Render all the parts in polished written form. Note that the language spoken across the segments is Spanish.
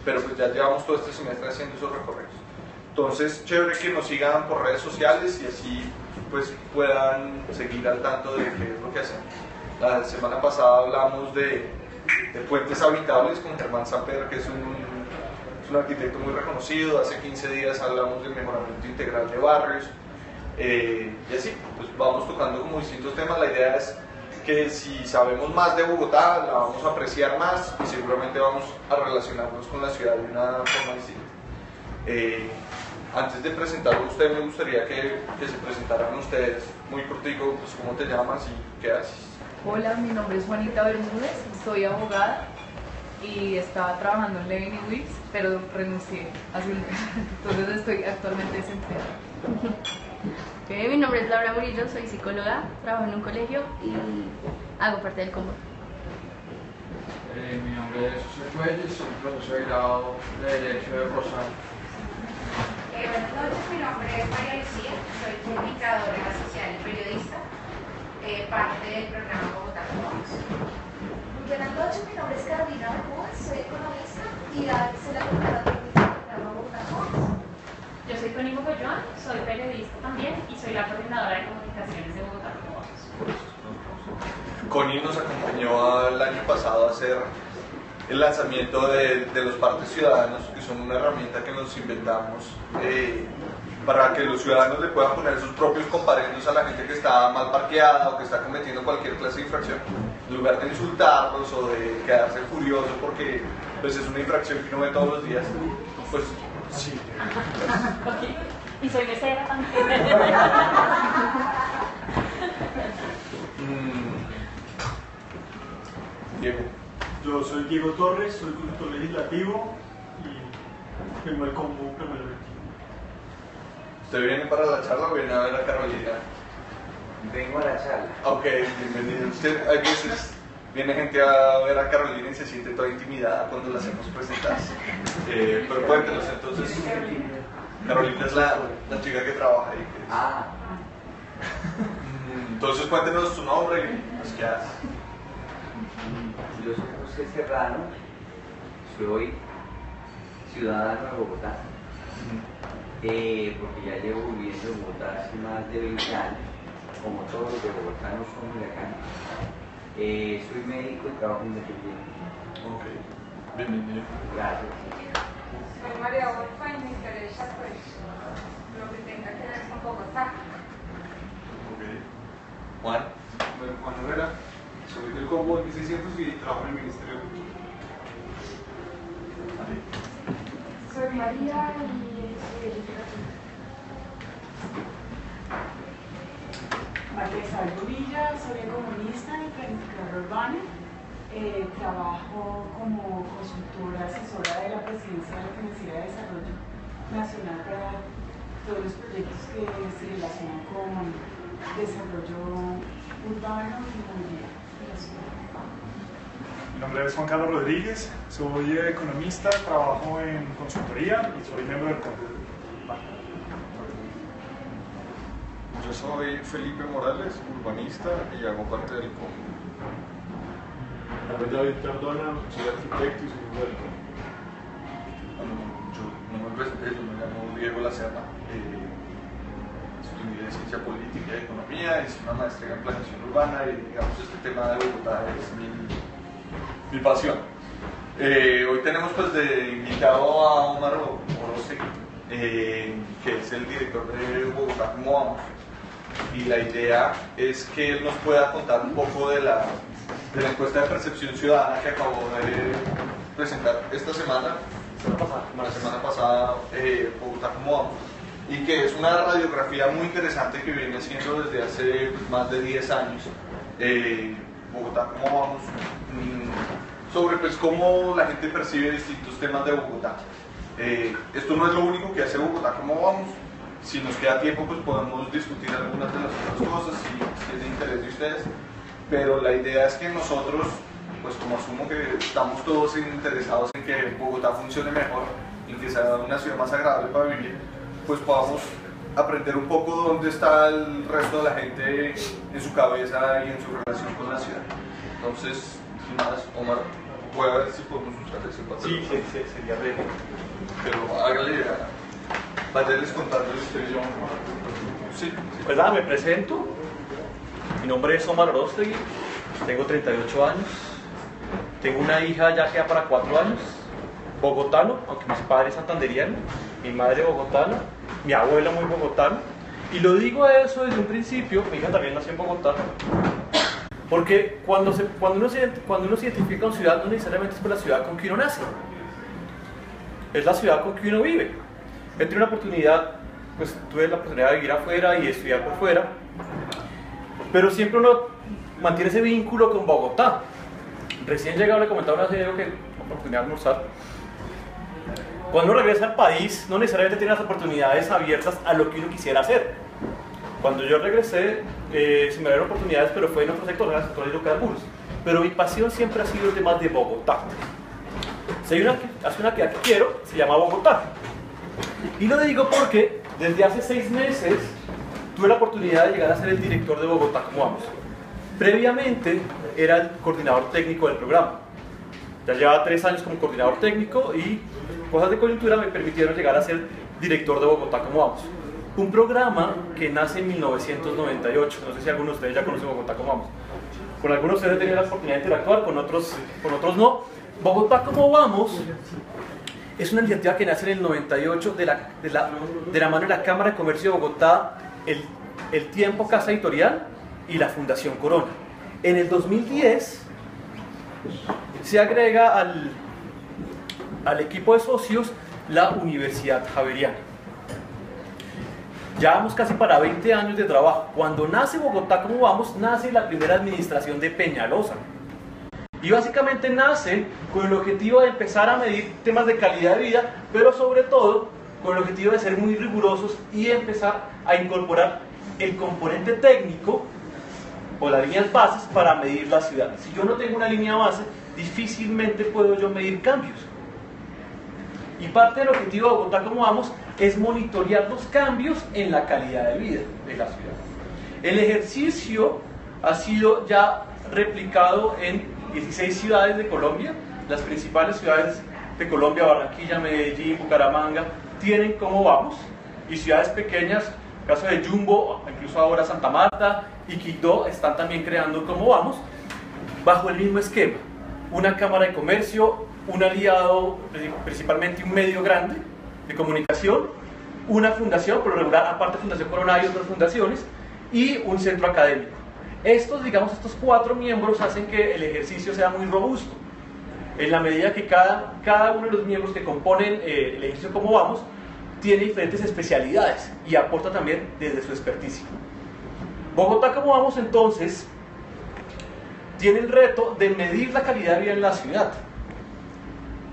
pero pues ya llevamos todo este semestre haciendo esos recorridos. Entonces, chévere que nos sigan por redes sociales y así pues puedan seguir al tanto de qué es lo que hacemos. La semana pasada hablamos de puentes habitables con Germán Samper, que es un arquitecto muy reconocido. Hace 15 días hablamos del mejoramiento integral de barrios. Y así, pues vamos tocando como distintos temas. La idea es que si sabemos más de Bogotá, la vamos a apreciar más y seguramente vamos a relacionarnos con la ciudad de una forma distinta. Antes de presentarlo a usted, me gustaría que se presentaran ustedes muy cortico, pues cómo te llamas y qué haces. Hola, mi nombre es Juanita Bermúdez, soy abogada y estaba trabajando en Levin y Wix, pero renuncié hace un mes, entonces estoy actualmente desempleada. Mi nombre es Laura Murillo, soy psicóloga, trabajo en un colegio y hago parte del combo. Mi nombre es José Cuelles, soy profesor de grado de Derecho de Rosario. Buenas noches, mi nombre es María Lucía, soy comunicadora social y periodista, parte del programa Bogotá Comunes. Buenas noches, mi nombre es Carolina Bermúdez, soy economista y soy la coordinadora del programa Bogotá Comunes. Yo soy Connie Mogollón, soy periodista también y soy la coordinadora de comunicaciones de Bogotá Comunes. Connie nos acompañó el año pasado a hacer el lanzamiento de los partes ciudadanos, que son una herramienta que nos inventamos para que los ciudadanos le puedan poner sus propios comparendos a la gente que está mal parqueada o que está cometiendo cualquier clase de infracción, en lugar de insultarlos o de quedarse furioso porque pues, es una infracción que uno ve todos los días. Pues sí. Okay. Y soy mesera también. Diego. Yo soy Diego Torres, soy conductor legislativo y firmo el combo primero 21. ¿Usted viene para la charla o viene a ver a Carolina? Vengo a la charla. Ok, bienvenido. Usted, a veces viene gente a ver a Carolina y se siente toda intimidada cuando la hacemos presentarse. Pero cuéntenos entonces. Carolina es la chica que trabaja ahí. Entonces cuéntenos su nombre y pues, qué hace. Yo soy José Serrano, soy ciudadano de Bogotá, porque ya llevo viviendo en Bogotá hace más de 20 años, como todos los de Bogotá no somos de acá. Soy médico y trabajo independiente. Ok, bienvenido. Gracias. Soy María Borja y me interesa pues lo que tenga que ver con Bogotá. Ok. Juan. Bueno, Juan Herrera, soy del combo 1600 y trabajo en el Ministerio de Cultura. Soy María y soy literatura. María Isabel Bonilla, soy economista y planificadora urbana. Trabajo como consultora asesora de la Presidencia de la Financiera de Desarrollo Nacional para todos los proyectos que se relacionan con desarrollo urbano y movilidad de la ciudad. Mi nombre es Juan Carlos Rodríguez, soy economista, trabajo en consultoría y soy miembro del combo. Yo soy Felipe Morales, urbanista y hago parte del combo. David Cardona, soy arquitecto y soy miembro del combo. Yo no me presenté, yo me llamo Diego Lacerda. Estudié Ciencia Política y Economía, hice una maestría en Planeación Urbana y digamos este tema de Bogotá es mi pasión. Hoy tenemos pues de invitado a Omar Oroztegui, que es el director de Bogotá Cómo Vamos, y la idea es que él nos pueda contar un poco de la encuesta de percepción ciudadana que acabó de presentar esta semana, la semana pasada, Bogotá Cómo Vamos, y que es una radiografía muy interesante que viene haciendo desde hace más de 10 años Bogotá Cómo Vamos, sobre pues cómo la gente percibe distintos temas de Bogotá. Esto no es lo único que hace Bogotá Cómo Vamos. Si nos queda tiempo pues podemos discutir algunas de las otras cosas si es de interés de ustedes, pero la idea es que nosotros, pues como asumo que estamos todos interesados en que Bogotá funcione mejor, en que sea una ciudad más agradable para vivir, pues podamos aprender un poco dónde está el resto de la gente en su cabeza y en su relación con la ciudad. Entonces, sin más, Omar, voy a ver si podemos usar ese papel. Sí, sería breve. Pero hágale váyales contando usted y yo. Sí. Pues nada, me presento. Mi nombre es Omar Orostegui, tengo 38 años. Tengo una hija ya que va para 4 años, bogotano, aunque mis padres santanderianos, mi madre bogotana, mi abuela muy bogotana. Y lo digo eso desde un principio, mi hija también nació en Bogotá, porque cuando uno se identifica con ciudad, no necesariamente es por la ciudad con que uno nace, es la ciudad con que uno vive. He tenido una oportunidad, pues tuve la oportunidad de vivir afuera y estudiar por fuera, pero siempre uno mantiene ese vínculo con Bogotá. Recién llegado le comentaba una serie que la oportunidad de almorzar. Cuando uno regresa al país, no necesariamente tiene las oportunidades abiertas a lo que uno quisiera hacer. Cuando yo regresé, se me dieron oportunidades, pero fue en otro sector, en el sector de hidrocarburos. Pero mi pasión siempre ha sido el tema de Bogotá. Si hay una actividad que quiero, se llama Bogotá. Y lo digo porque desde hace 6 meses tuve la oportunidad de llegar a ser el director de Bogotá Como Vamos. Previamente era el coordinador técnico del programa. Ya llevaba 3 años como coordinador técnico y cosas de coyuntura me permitieron llegar a ser director de Bogotá Como Vamos. Un programa que nace en 1998. No sé si algunos de ustedes ya conocen Bogotá Como Vamos. Con algunos de ustedes he tenido la oportunidad de interactuar, con otros no. Bogotá Como Vamos es una iniciativa que nace en el 98 de la mano de la Cámara de Comercio de Bogotá, el Tiempo Casa Editorial y la Fundación Corona. En el 2010 se agrega al equipo de socios la Universidad Javeriana. Ya vamos casi para 20 años de trabajo. Cuando nace Bogotá Como Vamos, nace la primera administración de Peñalosa. Y básicamente nace con el objetivo de empezar a medir temas de calidad de vida, pero sobre todo con el objetivo de ser muy rigurosos y empezar a incorporar el componente técnico o las líneas bases para medir la ciudad. Si yo no tengo una línea base, difícilmente puedo yo medir cambios. Y parte del objetivo de Bogotá Como Vamos es monitorear los cambios en la calidad de vida de la ciudad. El ejercicio ha sido ya replicado en 16 ciudades de Colombia. Las principales ciudades de Colombia, Barranquilla, Medellín, Bucaramanga, tienen Como Vamos, y ciudades pequeñas, caso de Jumbo, incluso ahora Santa Marta y Quito, están también creando Como Vamos, bajo el mismo esquema. Una cámara de comercio, un aliado, principalmente un medio grande de comunicación, una fundación, por lo regular, aparte de Fundación Corona hay otras fundaciones, y un centro académico. Estos 4 miembros hacen que el ejercicio sea muy robusto, en la medida que cada uno de los miembros que componen el ejercicio Como Vamos tiene diferentes especialidades y aporta también desde su experticia. Bogotá Como Vamos entonces tiene el reto de medir la calidad de vida en la ciudad,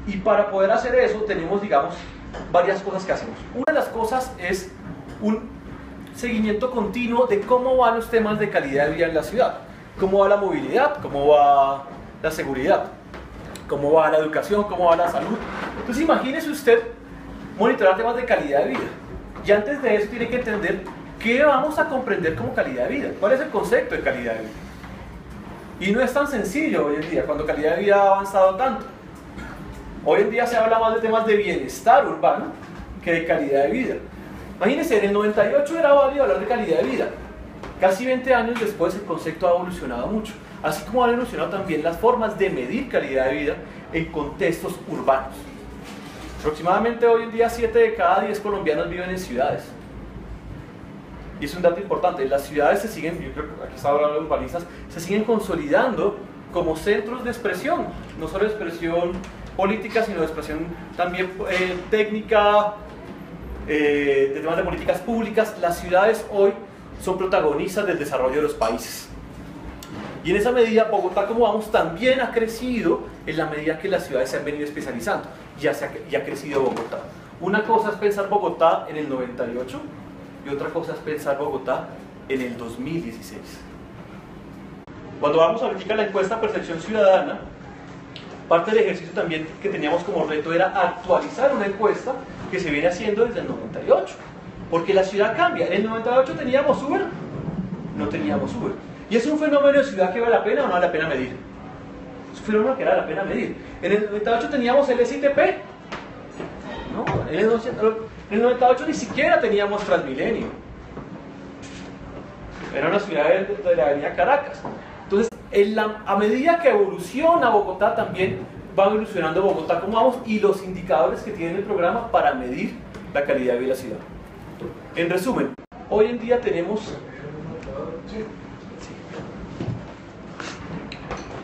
y para poder hacer eso tenemos varias cosas que hacemos. Una de las cosas es un seguimiento continuo de cómo van los temas de calidad de vida en la ciudad, cómo va la movilidad, cómo va la seguridad, cómo va la educación, cómo va la salud. Entonces imagínese usted monitorear temas de calidad de vida, y antes de eso tiene que entender qué vamos a comprender como calidad de vida, cuál es el concepto de calidad de vida. Y no es tan sencillo hoy en día, cuando calidad de vida ha avanzado tanto. Hoy en día se habla más de temas de bienestar urbano que de calidad de vida. Imagínense, en el 98 era válido hablar de calidad de vida. Casi 20 años después el concepto ha evolucionado mucho, así como han evolucionado también las formas de medir calidad de vida en contextos urbanos. Aproximadamente hoy en día 7 de cada 10 colombianos viven en ciudades. Y es un dato importante, las ciudades se siguen, yo creo que aquí está hablando de urbanistas, se siguen consolidando como centros de expresión, no solo de expresión política, sino de expresión también técnica, de temas de políticas públicas. Las ciudades hoy son protagonistas del desarrollo de los países. Y en esa medida, Bogotá Como Vamos también ha crecido en la medida que las ciudades se han venido especializando. Ya ha crecido Bogotá. Una cosa es pensar Bogotá en el 98 y otra cosa es pensar Bogotá en el 2016. Cuando vamos a verificar la encuesta Percepción Ciudadana, parte del ejercicio también que teníamos como reto era actualizar una encuesta que se viene haciendo desde el 98, porque la ciudad cambia. En el 98 teníamos Uber, no teníamos Uber. Y es un fenómeno de ciudad que vale la pena o no vale la pena medir. fueron lo que era la pena medir. En el 98 teníamos el SITP, ¿no? En el 98 ni siquiera teníamos Transmilenio. Era una ciudad de la avenida Caracas. Entonces, a medida que evoluciona Bogotá, también va evolucionando Bogotá como vamos y los indicadores que tiene el programa para medir la calidad de vida de la ciudad. En resumen, hoy en día tenemos...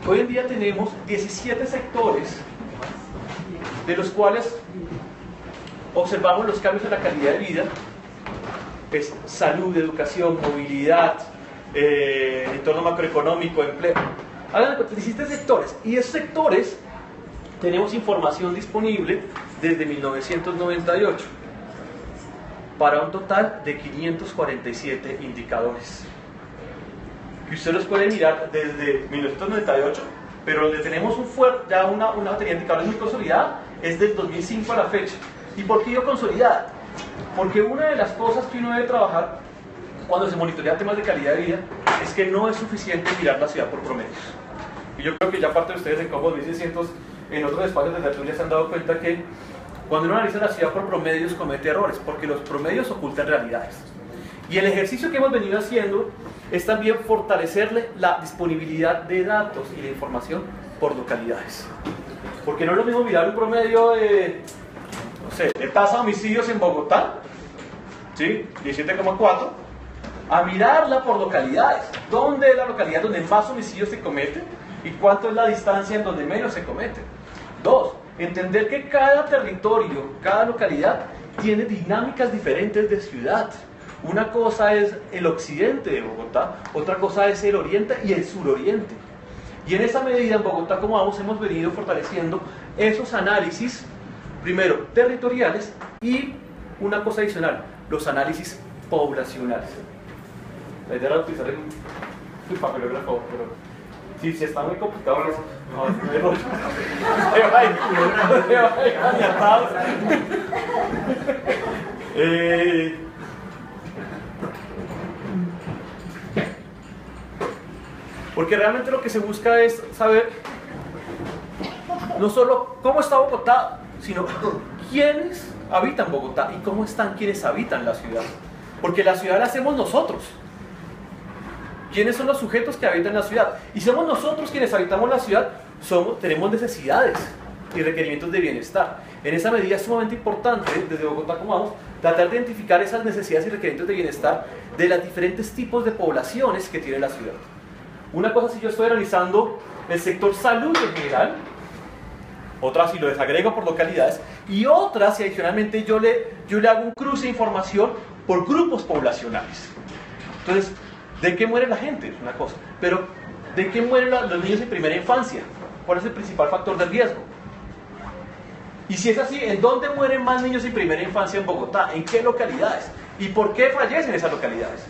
Hoy en día tenemos 17 sectores de los cuales observamos los cambios en la calidad de vida. Es salud, educación, movilidad, entorno macroeconómico, empleo. Hagan 17 sectores, y esos sectores tenemos información disponible desde 1998 para un total de 547 indicadores. Y ustedes los pueden mirar desde 1998, pero donde tenemos ya una batería de indicadores muy consolidada es del 2005 a la fecha. ¿Y por qué digo consolidada? Porque una de las cosas que uno debe trabajar cuando se monitorea temas de calidad de vida es que no es suficiente mirar la ciudad por promedios. Y yo creo que ya parte de ustedes en Combo 2600, en otros espacios de tertulia se han dado cuenta que cuando uno analiza la ciudad por promedios comete errores, porque los promedios ocultan realidades. Y el ejercicio que hemos venido haciendo es también fortalecerle la disponibilidad de datos y de información por localidades. Porque no es lo mismo mirar un promedio de, no sé, de tasa de homicidios en Bogotá, ¿sí? 17,4, a mirarla por localidades. ¿Dónde es la localidad donde más homicidios se cometen y cuánto es la distancia en donde menos se cometen? 2. Entender que cada territorio, cada localidad tiene dinámicas diferentes de ciudad. Una cosa es el occidente de Bogotá, otra cosa es el oriente y el suroriente. Y en esa medida en Bogotá, como vamos, hemos venido fortaleciendo esos análisis, primero territoriales y una cosa adicional, los análisis poblacionales. La idea era utilizar el papelógrafo, pero si está muy complicado, no hay rollo. Se va porque realmente lo que se busca es saber no solo cómo está Bogotá, sino quiénes habitan Bogotá y cómo están quienes habitan la ciudad. Porque la ciudad la hacemos nosotros. ¿Quiénes son los sujetos que habitan la ciudad? Y somos nosotros quienes habitamos la ciudad, tenemos necesidades y requerimientos de bienestar. En esa medida es sumamente importante, desde Bogotá como vamos, tratar de identificar esas necesidades y requerimientos de bienestar de los diferentes tipos de poblaciones que tiene la ciudad. Una cosa si yo estoy analizando el sector salud en general, otra si lo desagrego por localidades, y otra si adicionalmente yo le hago un cruce de información por grupos poblacionales. Entonces, ¿de qué muere la gente? Es una cosa. Pero, ¿de qué mueren los niños en primera infancia? ¿Cuál es el principal factor de riesgo? Y si es así, ¿en dónde mueren más niños en primera infancia en Bogotá? ¿En qué localidades? ¿Y por qué fallecen esas localidades?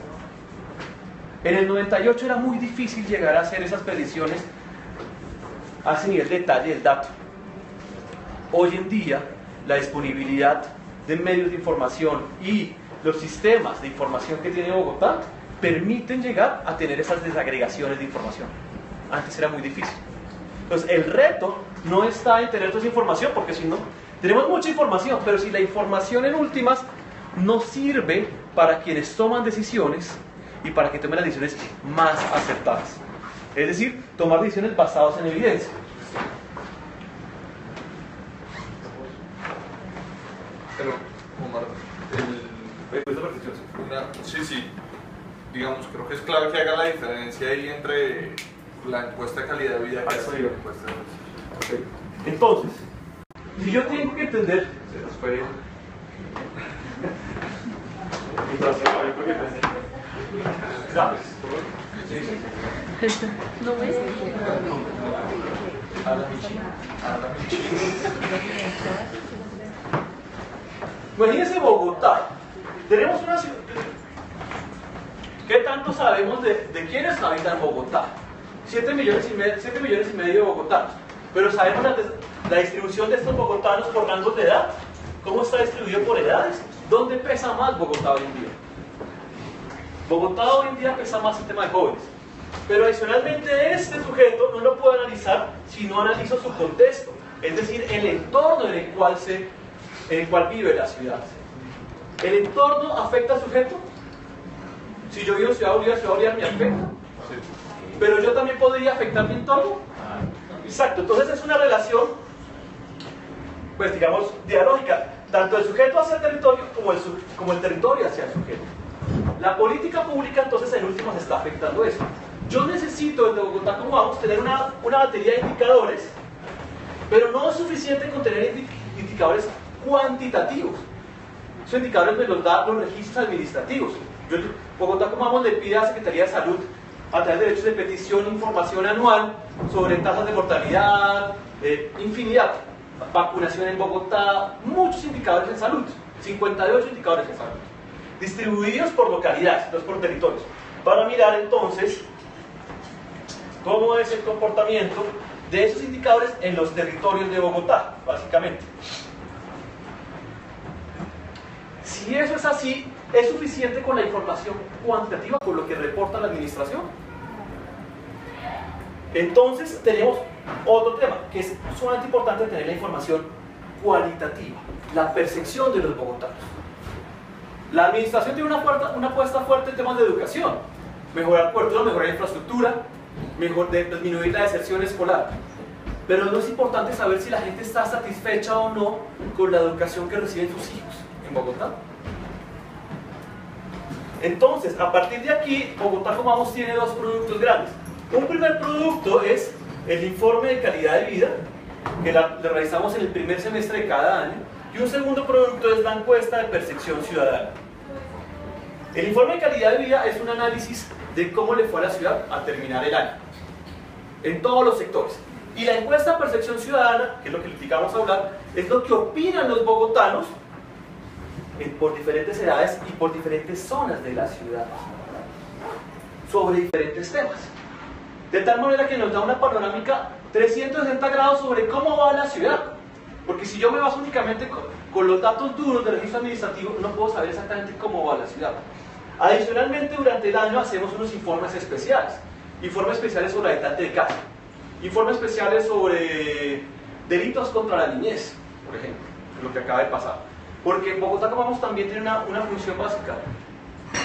En el 98 era muy difícil llegar a hacer esas predicciones a ese nivel de detalle del dato. Hoy en día, la disponibilidad de medios de información y los sistemas de información que tiene Bogotá permiten llegar a tener esas desagregaciones de información. Antes era muy difícil. Entonces, el reto no está en tener toda esa información, porque si no, tenemos mucha información, pero si la información en últimas no sirve para quienes toman decisiones y para que tomen las decisiones más acertadas. Es decir, tomar decisiones basadas en evidencia. Pero, Omar, sí, digamos, creo que es clave que haga la diferencia ahí entre la encuesta de calidad de vida que hace la encuesta de okay. Entonces, si yo tengo que entender... ¿No ves? Imagínense Bogotá. Tenemos una ciudad. ¿Qué tanto sabemos de quiénes habitan Bogotá? 7 millones y medio de bogotanos. Pero sabemos la distribución de estos bogotanos por rangos de edad. ¿Cómo está distribuido por edades? ¿Dónde pesa más Bogotá hoy en día? Bogotá hoy en día pesa más el tema de jóvenes. Pero adicionalmente este sujeto no lo puedo analizar si no analizo su contexto, es decir, el entorno en el cual vive la ciudad. ¿El entorno afecta al sujeto? Si yo vivo en Ciudad Bolívar me afecta. Pero yo también podría afectar mi entorno. Exacto, entonces es una relación, pues digamos, dialógica, tanto el sujeto hacia el territorio como el territorio hacia el sujeto. La política pública entonces en últimas está afectando eso. Yo necesito desde Bogotá como vamos tener una batería de indicadores, pero no es suficiente con tener indicadores cuantitativos. Esos indicadores me los dan los registros administrativos. Bogotá como vamos le pide a la Secretaría de Salud a través de derechos de petición información anual sobre tasas de mortalidad, infinidad, vacunación en Bogotá, muchos indicadores en salud, 58 indicadores en salud, distribuidos por localidades, no por territorios, para mirar entonces cómo es el comportamiento de esos indicadores en los territorios de Bogotá, básicamente. Si eso es así, ¿es suficiente con la información cuantitativa, con lo que reporta la administración? Entonces tenemos otro tema, que es sumamente importante tener la información cualitativa, la percepción de los bogotanos. La administración tiene una apuesta fuerte en temas de educación, mejorar cobertura, mejorar infraestructura, disminuir la deserción escolar. Pero no es importante saber si la gente está satisfecha o no con la educación que reciben sus hijos en Bogotá. Entonces, a partir de aquí, Bogotá como vamos tiene dos productos grandes. Un primer producto es el informe de calidad de vida, que le realizamos en el primer semestre de cada año, y un segundo producto es la encuesta de percepción ciudadana. El informe de calidad de vida es un análisis de cómo le fue a la ciudad a terminar el año, en todos los sectores. Y la encuesta de percepción ciudadana, que es lo que vamos a hablar, es lo que opinan los bogotanos por diferentes edades y por diferentes zonas de la ciudad sobre diferentes temas. De tal manera que nos da una panorámica 360 grados sobre cómo va la ciudad. Porque si yo me baso únicamente con los datos duros del registro administrativo, no puedo saber exactamente cómo va la ciudad. Adicionalmente, durante el año hacemos unos informes especiales. Informes especiales sobre habitante de casa. Informes especiales sobre delitos contra la niñez, por ejemplo, lo que acaba de pasar. Porque en Bogotá como vamos también tiene una función básica.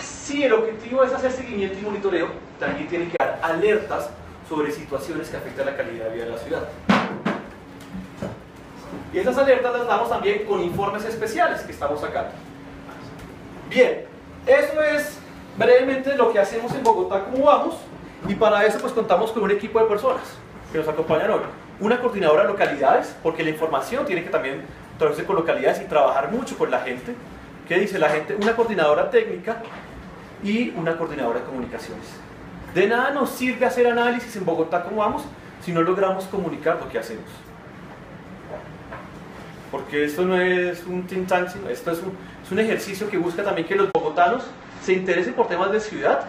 Si el objetivo es hacer seguimiento y monitoreo, también tiene que dar alertas sobre situaciones que afectan la calidad de vida de la ciudad. Y esas alertas las damos también con informes especiales que estamos sacando. Bien, eso es brevemente lo que hacemos en Bogotá como vamos, y para eso pues contamos con un equipo de personas que nos acompañan hoy. Una coordinadora de localidades, porque la información tiene que también traducirse con localidades y trabajar mucho con la gente. ¿Qué dice la gente? Una coordinadora técnica y una coordinadora de comunicaciones. De nada nos sirve hacer análisis en Bogotá como vamos si no logramos comunicar lo que hacemos. Porque esto no es un think tank, sino esto es un ejercicio que busca también que los bogotanos se interesen por temas de ciudad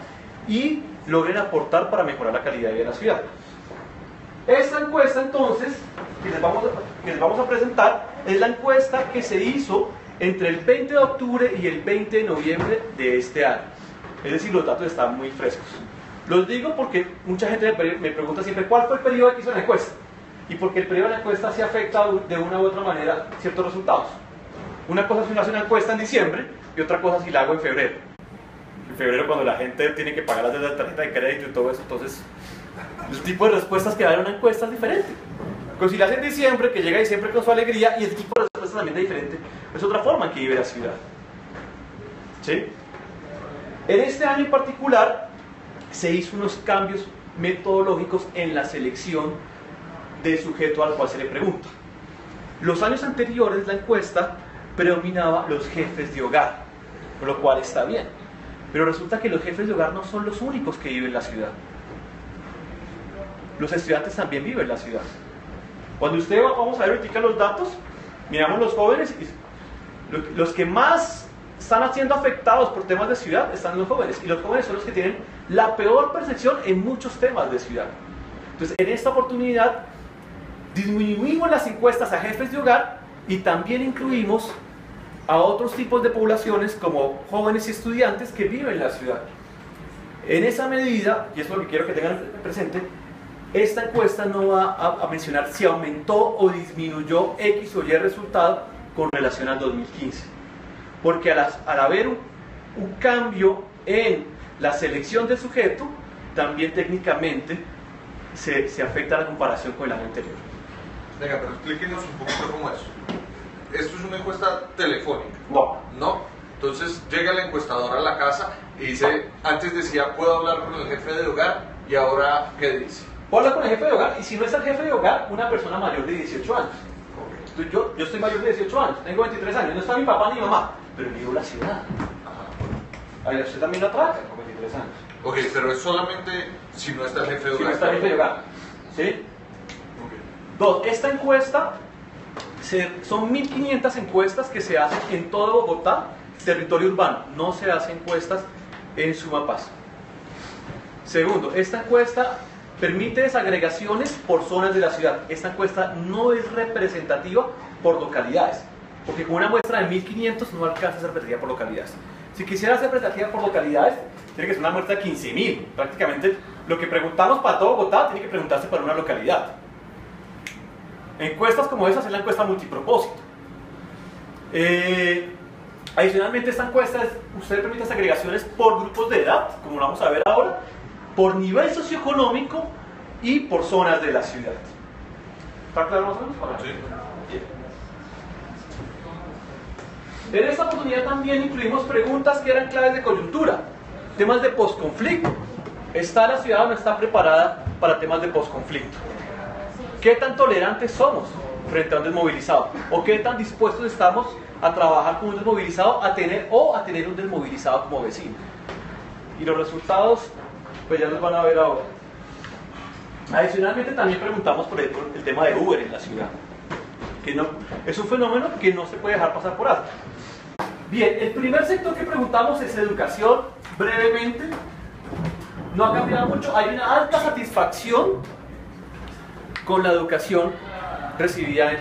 y logren aportar para mejorar la calidad de vida de la ciudad. Esta encuesta entonces, que les vamos a presentar, es la encuesta que se hizo entre el 20 de octubre y el 20 de noviembre de este año. Es decir, los datos están muy frescos. Los digo porque mucha gente me pregunta siempre cuál fue el periodo que hizo la encuesta. Y porque el periodo de la encuesta sí afecta de una u otra manera ciertos resultados. Una cosa es si uno hace una encuesta en diciembre y otra cosa si la hago en febrero. En febrero cuando la gente tiene que pagar las de la tarjeta de crédito y todo eso, entonces el tipo de respuestas que da en una encuesta es diferente. Pero si la hace en diciembre, que llega diciembre con su alegría, y el tipo de respuestas también es diferente, es otra forma en que vive la ciudad. ¿Sí? En este año en particular se hizo unos cambios metodológicos en la selección del sujeto al cual se le pregunta. Los años anteriores la encuesta predominaba los jefes de hogar, lo cual está bien. Pero resulta que los jefes de hogar no son los únicos que viven en la ciudad. Los estudiantes también viven en la ciudad. Cuando usted vamos a ver ahorita los datos, miramos los jóvenes, y los que más están siendo afectados por temas de ciudad están los jóvenes, y los jóvenes son los que tienen la peor percepción en muchos temas de ciudad. Entonces, en esta oportunidad disminuimos las encuestas a jefes de hogar y también incluimos a otros tipos de poblaciones como jóvenes y estudiantes que viven en la ciudad. En esa medida, y es lo que quiero que tengan presente, esta encuesta no va a mencionar si aumentó o disminuyó X o Y resultado con relación al 2015. Porque al haber un cambio en la selección del sujeto, también técnicamente se afecta la comparación con el año anterior. Venga, pero explíquenos un poquito cómo es. Esto es una encuesta telefónica. ¿No? Entonces llega el encuestador a la casa y dice, antes decía, puedo hablar con el jefe de hogar, y ahora, ¿qué dice? Puedo hablar con el jefe de hogar, y si no es el jefe de hogar, una persona mayor de 18 años. Yo estoy mayor de 18 años, tengo 23 años, no está mi papá ni mi mamá, pero vivo en la ciudad. Ahí usted también lo trata con 23 años. Ok, pero es solamente si no está el jefe de hogar. Si no está el jefe de hogar. ¿Sí? Dos, esta encuesta son 1500 encuestas que se hacen en todo Bogotá, territorio urbano. No se hacen encuestas en Sumapaz. Segundo, esta encuesta permite desagregaciones por zonas de la ciudad. Esta encuesta no es representativa por localidades, porque con una muestra de 1500 no alcanza a ser representativa por localidades. Si quisiera ser representativa por localidades, tiene que ser una muestra de 15.000. Prácticamente lo que preguntamos para todo Bogotá tiene que preguntarse para una localidad. Encuestas como esas es la encuesta multipropósito. Adicionalmente, esta encuesta usted permite agregaciones por grupos de edad, como lo vamos a ver ahora, por nivel socioeconómico y por zonas de la ciudad. ¿Está claro más o menos? Sí. Bien. En esta oportunidad también incluimos preguntas que eran claves de coyuntura, temas de posconflicto. ¿Está la ciudad o no está preparada para temas de posconflicto? ¿Qué tan tolerantes somos frente a un desmovilizado? ¿O qué tan dispuestos estamos a trabajar con un desmovilizado, a tener un desmovilizado como vecino? Y los resultados, pues ya los van a ver ahora. Adicionalmente también preguntamos por el tema de Uber en la ciudad, que no, es un fenómeno que no se puede dejar pasar por alto. Bien, el primer sector que preguntamos es educación, brevemente. No ha cambiado mucho, hay una alta satisfacción con la educación recibida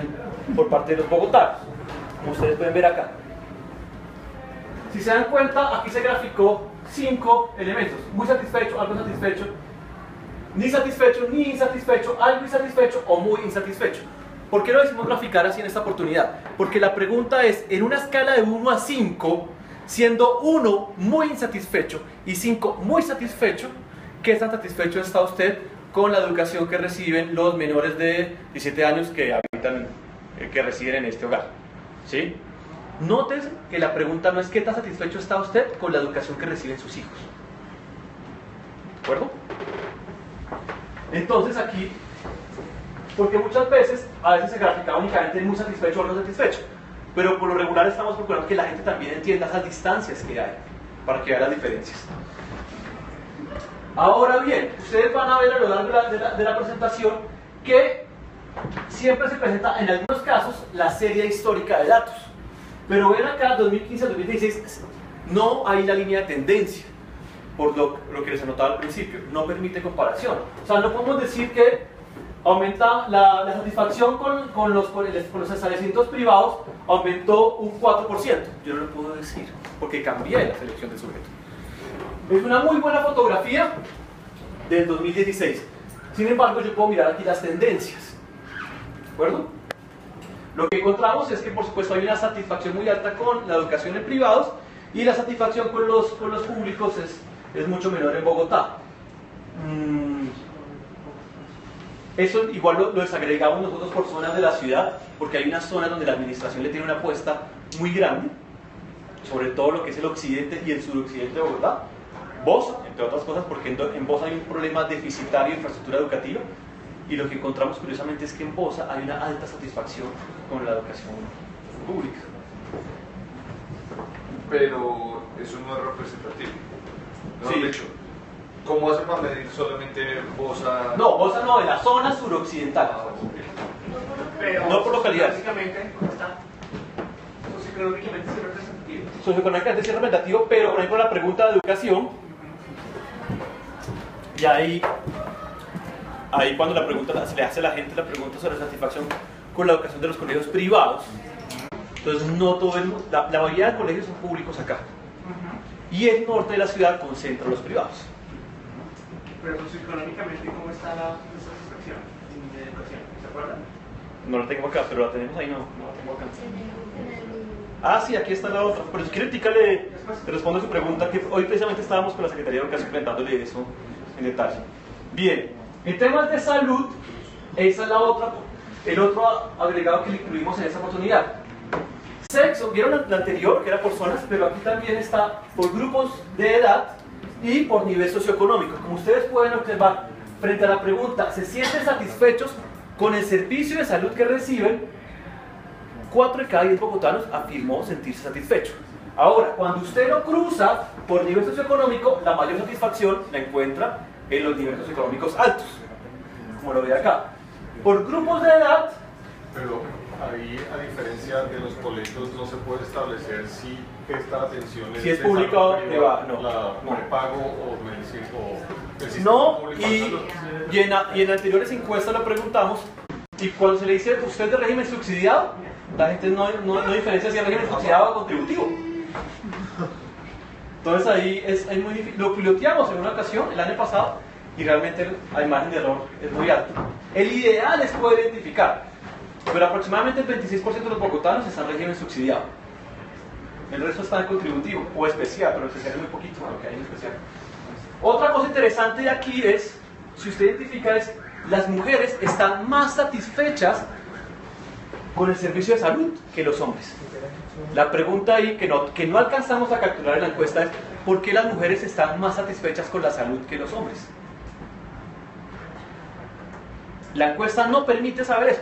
por parte de los bogotanos, como ustedes pueden ver acá. Si se dan cuenta, aquí se graficó 5 elementos: muy satisfecho, algo satisfecho, ni satisfecho, ni insatisfecho, algo insatisfecho o muy insatisfecho. ¿Por qué lo decimos graficar así en esta oportunidad? Porque la pregunta es, en una escala de 1 a 5, siendo 1 muy insatisfecho y 5 muy satisfecho, ¿qué tan satisfecho está usted con la educación que reciben los menores de 17 años que residen en este hogar? ¿Sí? Noten que la pregunta no es qué tan satisfecho está usted con la educación que reciben sus hijos. ¿De acuerdo? Entonces aquí, porque muchas veces, a veces se grafica únicamente muy satisfecho o no satisfecho, pero por lo regular estamos procurando que la gente también entienda esas distancias que hay, para que vea las diferencias. Ahora bien, ustedes van a ver a lo largo de la presentación que siempre se presenta en algunos casos la serie histórica de datos. Pero ven acá, 2015-2016, no hay la línea de tendencia, por lo que les anotaba al principio, no permite comparación. O sea, no podemos decir que aumenta la satisfacción con los establecimientos privados, aumentó un 4%. Yo no lo puedo decir, porque cambié la selección del sujeto. Es una muy buena fotografía del 2016. Sin embargo, yo puedo mirar aquí las tendencias. ¿De acuerdo? Lo que encontramos es que, por supuesto, hay una satisfacción muy alta con la educación en privados y la satisfacción con los públicos es mucho menor en Bogotá. Eso igual lo desagregamos nosotros por zonas de la ciudad, porque hay una zona donde la administración le tiene una apuesta muy grande, sobre todo lo que es el occidente y el suroccidente de Bogotá. Bosa, entre otras cosas, porque en Bosa hay un problema deficitario de infraestructura educativa, y lo que encontramos curiosamente es que en Bosa hay una alta satisfacción con la educación pública. Pero eso no es representativo. ¿No? Sí. De hecho, ¿cómo hacen para medir solamente Bosa? No, Bosa no, de la zona suroccidental. Pero no por localidades. Básicamente, ¿cómo está? Socioeconómicamente es representativo. Socioeconómicamente es representativo, pero por ejemplo la pregunta de educación, y ahí cuando la pregunta se le hace a la gente la pregunta sobre satisfacción con la educación de los colegios privados, entonces no todo la mayoría de colegios son públicos acá, y el norte de la ciudad concentra los privados. pero socioeconómicamente, ¿cómo está la satisfacción de educación? ¿Se acuerdan? No la tengo acá, pero la tenemos ahí, no la tengo acá. Ah, sí, aquí está la otra. Pero si quiere, Tica le respondo a su pregunta, que hoy precisamente estábamos con la Secretaría de Educación preguntándole eso en detalle. Bien, en temas de salud, esa es la otra, el otro agregado que le incluimos en esta oportunidad. Sexo, vieron la anterior, que era por zonas, pero aquí también está por grupos de edad y por nivel socioeconómico. Como ustedes pueden observar, frente a la pregunta, ¿se sienten satisfechos con el servicio de salud que reciben? 4 de cada 10 bogotanos afirmó sentirse satisfecho. Ahora, cuando usted lo cruza por nivel socioeconómico, la mayor satisfacción la encuentra en los niveles socioeconómicos altos, como lo ve acá. Por grupos de edad... Pero ahí, a diferencia de los colegios, no se puede establecer si esta atención es, si es pública o privada, no. Prepago o medicina o el sistema no, público. y en anteriores encuestas lo preguntamos, y cuando se le dice, ¿usted es de régimen subsidiado? La gente no diferencia si es régimen subsidiado o contributivo. Entonces ahí es muy difícil. Lo piloteamos en una ocasión, el año pasado, y realmente la margen de error es muy alto. El ideal es poder identificar, pero aproximadamente el 26% de los bogotanos están en régimen subsidiado. El resto está en contributivo o especial, pero especial es muy poquito lo que hay en especial. Otra cosa interesante de aquí es, si usted identifica, es las mujeres están más satisfechas con el servicio de salud que los hombres. La pregunta ahí que no alcanzamos a capturar en la encuesta es ¿por qué las mujeres están más satisfechas con la salud que los hombres? La encuesta no permite saber eso.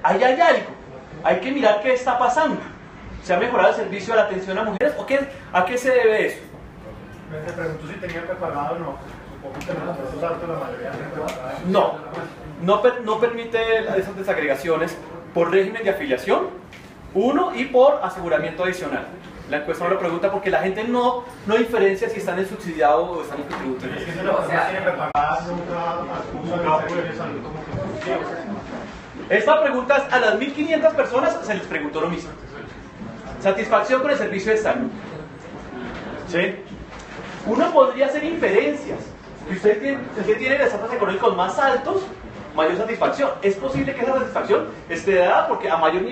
Ahí hay algo. Hay que mirar qué está pasando. ¿Se ha mejorado el servicio de la atención a mujeres? ¿O a qué se debe eso? Me pregunto si tenía prepagado o no. Supongo que no, pero es alto la mayoría. No permite esas desagregaciones por régimen de afiliación, uno, y por aseguramiento adicional. La encuesta no lo pregunta porque la gente no diferencia si están en subsidiado o están en contributivo. Es que no tiene prepagada, nunca puede salir como contributivo. Esta pregunta es a las 1.500 personas se les preguntó lo mismo. Satisfacción con el servicio de salud. ¿Sí? Uno podría hacer inferencias. Si usted tiene los estatus económicos más altos, mayor satisfacción. Es posible que esa satisfacción esté dada porque a mayor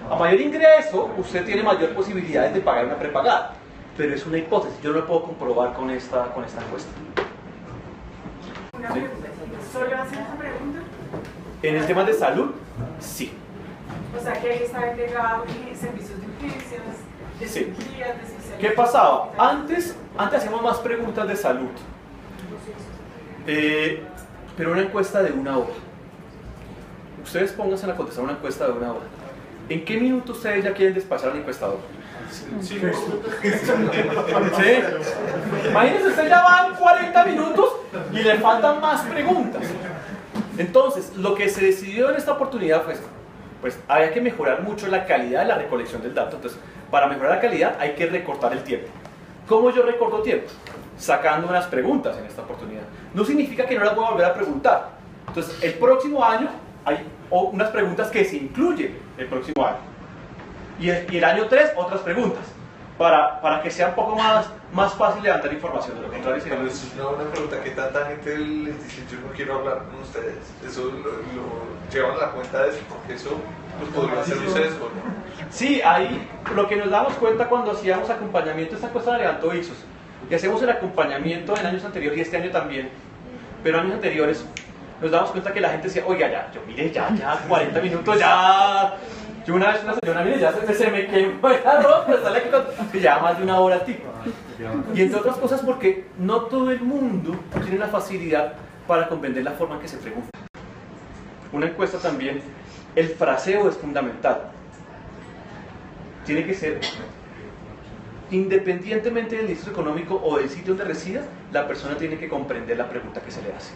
a mayor ingreso, usted tiene mayor posibilidades de pagar una prepagada. Pero es una hipótesis, yo no lo puedo comprobar con esta encuesta. Una pregunta, ¿solo hacen esa pregunta? En el tema de salud, sí. O sea que ahí está agregado servicios de urgencias, de cirugías, de especialidades. ¿Qué pasaba? Antes hacíamos más preguntas de salud. Pero una encuesta de 1 hora. Ustedes pónganse a contestar una encuesta de 1 hora. ¿En qué minuto ustedes ya quieren despachar al encuestador? Sí. Imagínense, ustedes ya van 40 minutos y le faltan más preguntas. Entonces, lo que se decidió en esta oportunidad fue, pues había que mejorar mucho la calidad de la recolección del dato. Entonces, para mejorar la calidad hay que recortar el tiempo. ¿Cómo yo recorto tiempo? Sacando unas preguntas en esta oportunidad. No significa que no las voy a volver a preguntar. Entonces, el próximo año hay unas preguntas que se incluyen el próximo año. Y el año 3, otras preguntas. Para que sea un poco más fácil levantar información. De lo contrario, pero es una pregunta que tanta gente les dice, yo no quiero hablar con ustedes. Eso lo llevan a la cuenta de eso, porque eso podría ser un sesgo, ¿no? Sí, ahí lo que nos damos cuenta cuando hacíamos acompañamiento, esta encuesta la levantó Ixos, y hacemos el acompañamiento en años anteriores y este año también, pero años anteriores nos damos cuenta que la gente decía, oiga, ya 40 minutos, ya. Yo una vez una señora, mire, ya se me quemó el arroz, pero sale aquí que ya más de 1 hora el tipo. Y entre otras cosas porque no todo el mundo tiene la facilidad para comprender la forma en que se pregunta. Una encuesta también, el fraseo es fundamental. Tiene que ser, independientemente del distrito económico o del sitio donde resida, la persona tiene que comprender la pregunta que se le hace.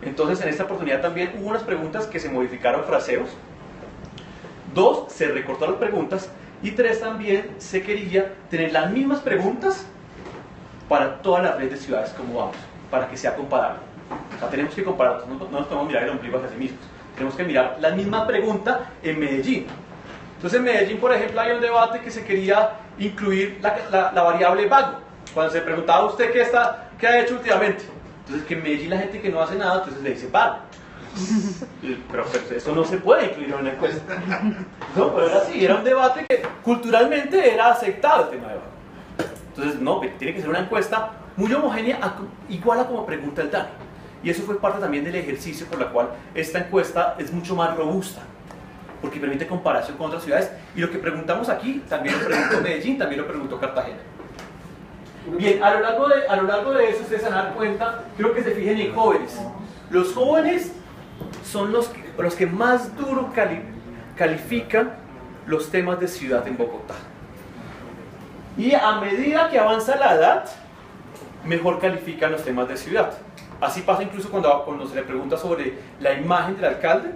Entonces, en esta oportunidad también hubo unas preguntas que se modificaron fraseos. 2, se recortaron preguntas. Y 3, también se quería tener las mismas preguntas para toda la red de ciudades como vamos, para que sea comparable. O sea, tenemos que comparar, no nos podemos mirar el ombligo hacia sí mismos. Tenemos que mirar la misma pregunta en Medellín. Entonces en Medellín, por ejemplo, hay un debate que se quería incluir la variable vago. Cuando se preguntaba a usted qué ha hecho últimamente, Entonces, que en Medellín la gente que no hace nada, entonces le dice paro. Pero eso no se puede incluir en una encuesta. No, pero era así, era un debate que culturalmente era aceptado el tema de debate. Entonces, no, tiene que ser una encuesta muy homogénea, igual a como pregunta el Dani. Y eso fue parte también del ejercicio por la cual esta encuesta es mucho más robusta, porque permite comparación con otras ciudades. Y lo que preguntamos aquí, también lo preguntó Medellín, también lo preguntó Cartagena. Bien, a lo largo de eso ustedes se van a dar cuenta, creo que se fijen en jóvenes. Los jóvenes son los que más duro califican los temas de ciudad en Bogotá. Y a medida que avanza la edad, mejor califican los temas de ciudad. Así pasa incluso cuando se le pregunta sobre la imagen del alcalde.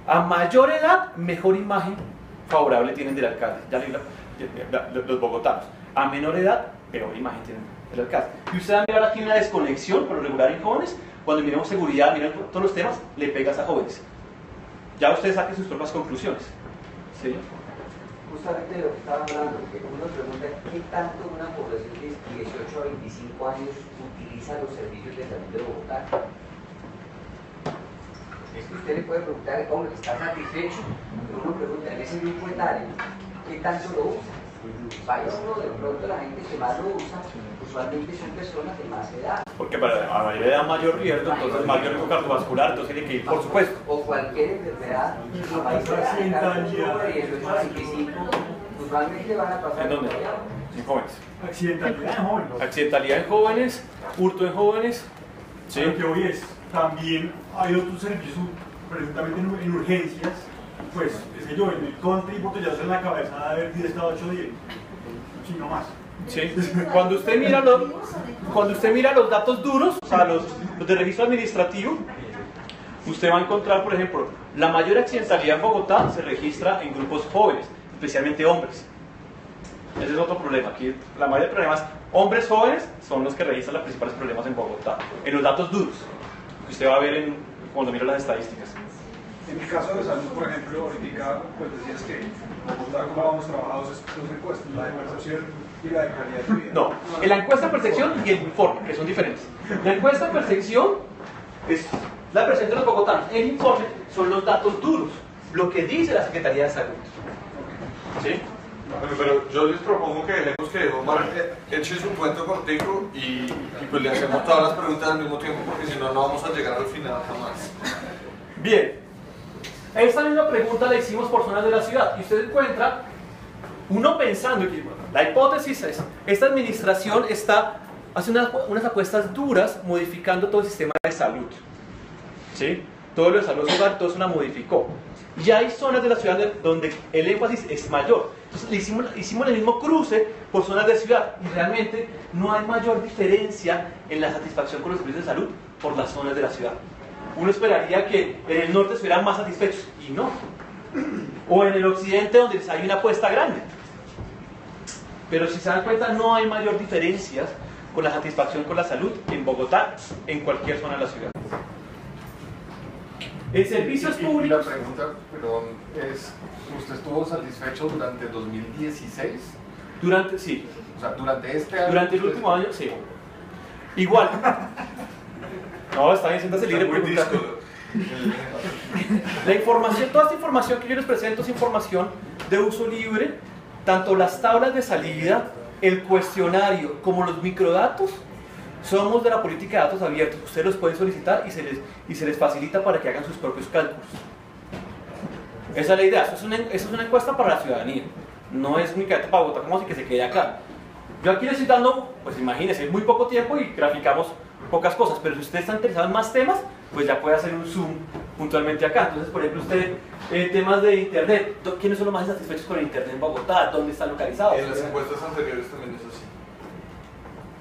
A mayor edad, mejor imagen favorable tienen del alcalde, los bogotanos. A menor edad, peor imagen tienen del alcalde. Y ustedes van a ver aquí una desconexión por lo regular en jóvenes. Cuando miremos seguridad, miren todos los temas, le pegas a jóvenes. Ya ustedes saquen sus propias conclusiones. ¿Sí? Justamente de lo que estaba hablando, que uno pregunta qué tanto una población de 18 a 25 años utiliza los servicios de salud de Bogotá. Es que usted le puede preguntar, hombre, ¿está satisfecho? Pero uno pregunta, en ese grupo etario, ¿qué tanto lo usa? Vaya uno, de pronto la gente que más lo usa, usualmente son personas de más edad. Porque para la mayor edad mayor riesgo, entonces mayor riesgo cardiovascular, entonces tiene que ir, por supuesto. O cualquier enfermedad, a mayor edad, 18 a 25, usualmente van a pasar. ¿En dónde? En jóvenes. Accidentalidad en jóvenes. Accidentalidad en jóvenes, hurto en jóvenes. Sí. Lo que hoy es, también hay otros servicios, precisamente en urgencias, pues, qué sé yo, en el conte y botellazo en la cabeza de haber 10 a 8 días, si no más. Sí. Cuando usted mira los datos duros, o sea, los de registro administrativo, usted va a encontrar, por ejemplo, la mayor accidentalidad en Bogotá se registra en grupos jóvenes, especialmente hombres. Ese es otro problema. Aquí la mayoría de problemas, hombres jóvenes son los que registran los principales problemas en Bogotá, en los datos duros, que usted va a ver cuando mira las estadísticas. En el caso de salud, por ejemplo, ahorita pues decías que Bogotá, como vamos trabajados, es dos encuestas, la de percepción y la de calidad de vida. No, en la encuesta de percepción y el informe, que son diferentes. La encuesta de percepción es la percepción de los bogotanos. El informe son los datos duros, lo que dice la Secretaría de Salud. ¿Sí? Bueno, pero yo les propongo que dejemos que Omar eche su cuento cortico y pues le hacemos todas las preguntas al mismo tiempo, porque si no, no vamos a llegar al final jamás. Bien, esta misma pregunta la hicimos por zonas de la ciudad y usted encuentra, uno pensando que la hipótesis es, esta administración hace unas apuestas duras modificando todo el sistema de salud. ¿Sí? Todo lo de salud hogar, todo eso la modificó. Y hay zonas de la ciudad donde el énfasis es mayor. Entonces hicimos el mismo cruce por zonas de ciudad y realmente no hay mayor diferencia en la satisfacción con los servicios de salud por las zonas de la ciudad. Uno esperaría que en el norte estuvieran más satisfechos y no. O en el occidente donde hay una apuesta grande. Pero si se dan cuenta no hay mayor diferencia con la satisfacción con la salud en Bogotá, en cualquier zona de la ciudad. En servicios públicos. La pregunta, perdón, es: ¿usted estuvo satisfecho durante 2016? Sí. O sea, durante este año. Durante el último año, sí. Igual. No, está bien, siéntase libre de preguntar. La información, toda esta información que yo les presento es información de uso libre, tanto las tablas de salida, el cuestionario, como los microdatos. Somos de la política de datos abiertos, ustedes los pueden solicitar y se les facilita para que hagan sus propios cálculos. Esa es la idea, eso es una encuesta para la ciudadanía, no es únicamente para votar como así que se quede acá. Yo aquí les estoy dando, pues imagínense, muy poco tiempo y graficamos pocas cosas, pero si usted está interesado en más temas, pues ya puede hacer un zoom puntualmente acá. Entonces, por ejemplo, usted, temas de internet, ¿quiénes son los más insatisfechos con el internet en Bogotá? ¿Dónde está localizado? En las encuestas anteriores también es así.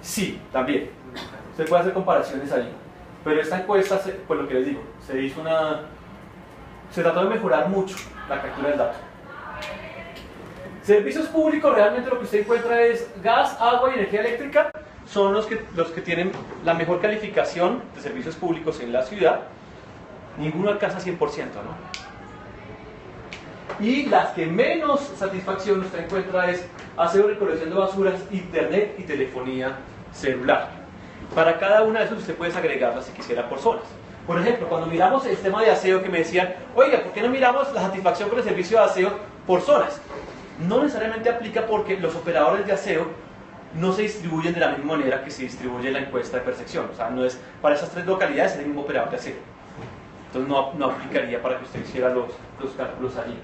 Sí, también. Usted puede hacer comparaciones allí. Pero esta encuesta, pues lo que les digo, se trató de mejorar mucho la captura del dato. Servicios públicos, realmente lo que usted encuentra es gas, agua y energía eléctrica. Son los que tienen la mejor calificación de servicios públicos en la ciudad. Ninguno alcanza 100%, ¿no? Y las que menos satisfacción usted encuentra es aseo y recolección de basuras, internet y telefonía celular. Para cada una de esas usted puede agregarlas si quisiera por zonas. Por ejemplo, cuando miramos el tema de aseo que me decían, oiga, ¿por qué no miramos la satisfacción con el servicio de aseo por zonas? No necesariamente aplica porque los operadores de aseo no se distribuyen de la misma manera que se distribuye la encuesta de percepción. O sea, no es para esas 3 localidades el mismo operador de aseo. Entonces no aplicaría para que usted hiciera los cálculos allí.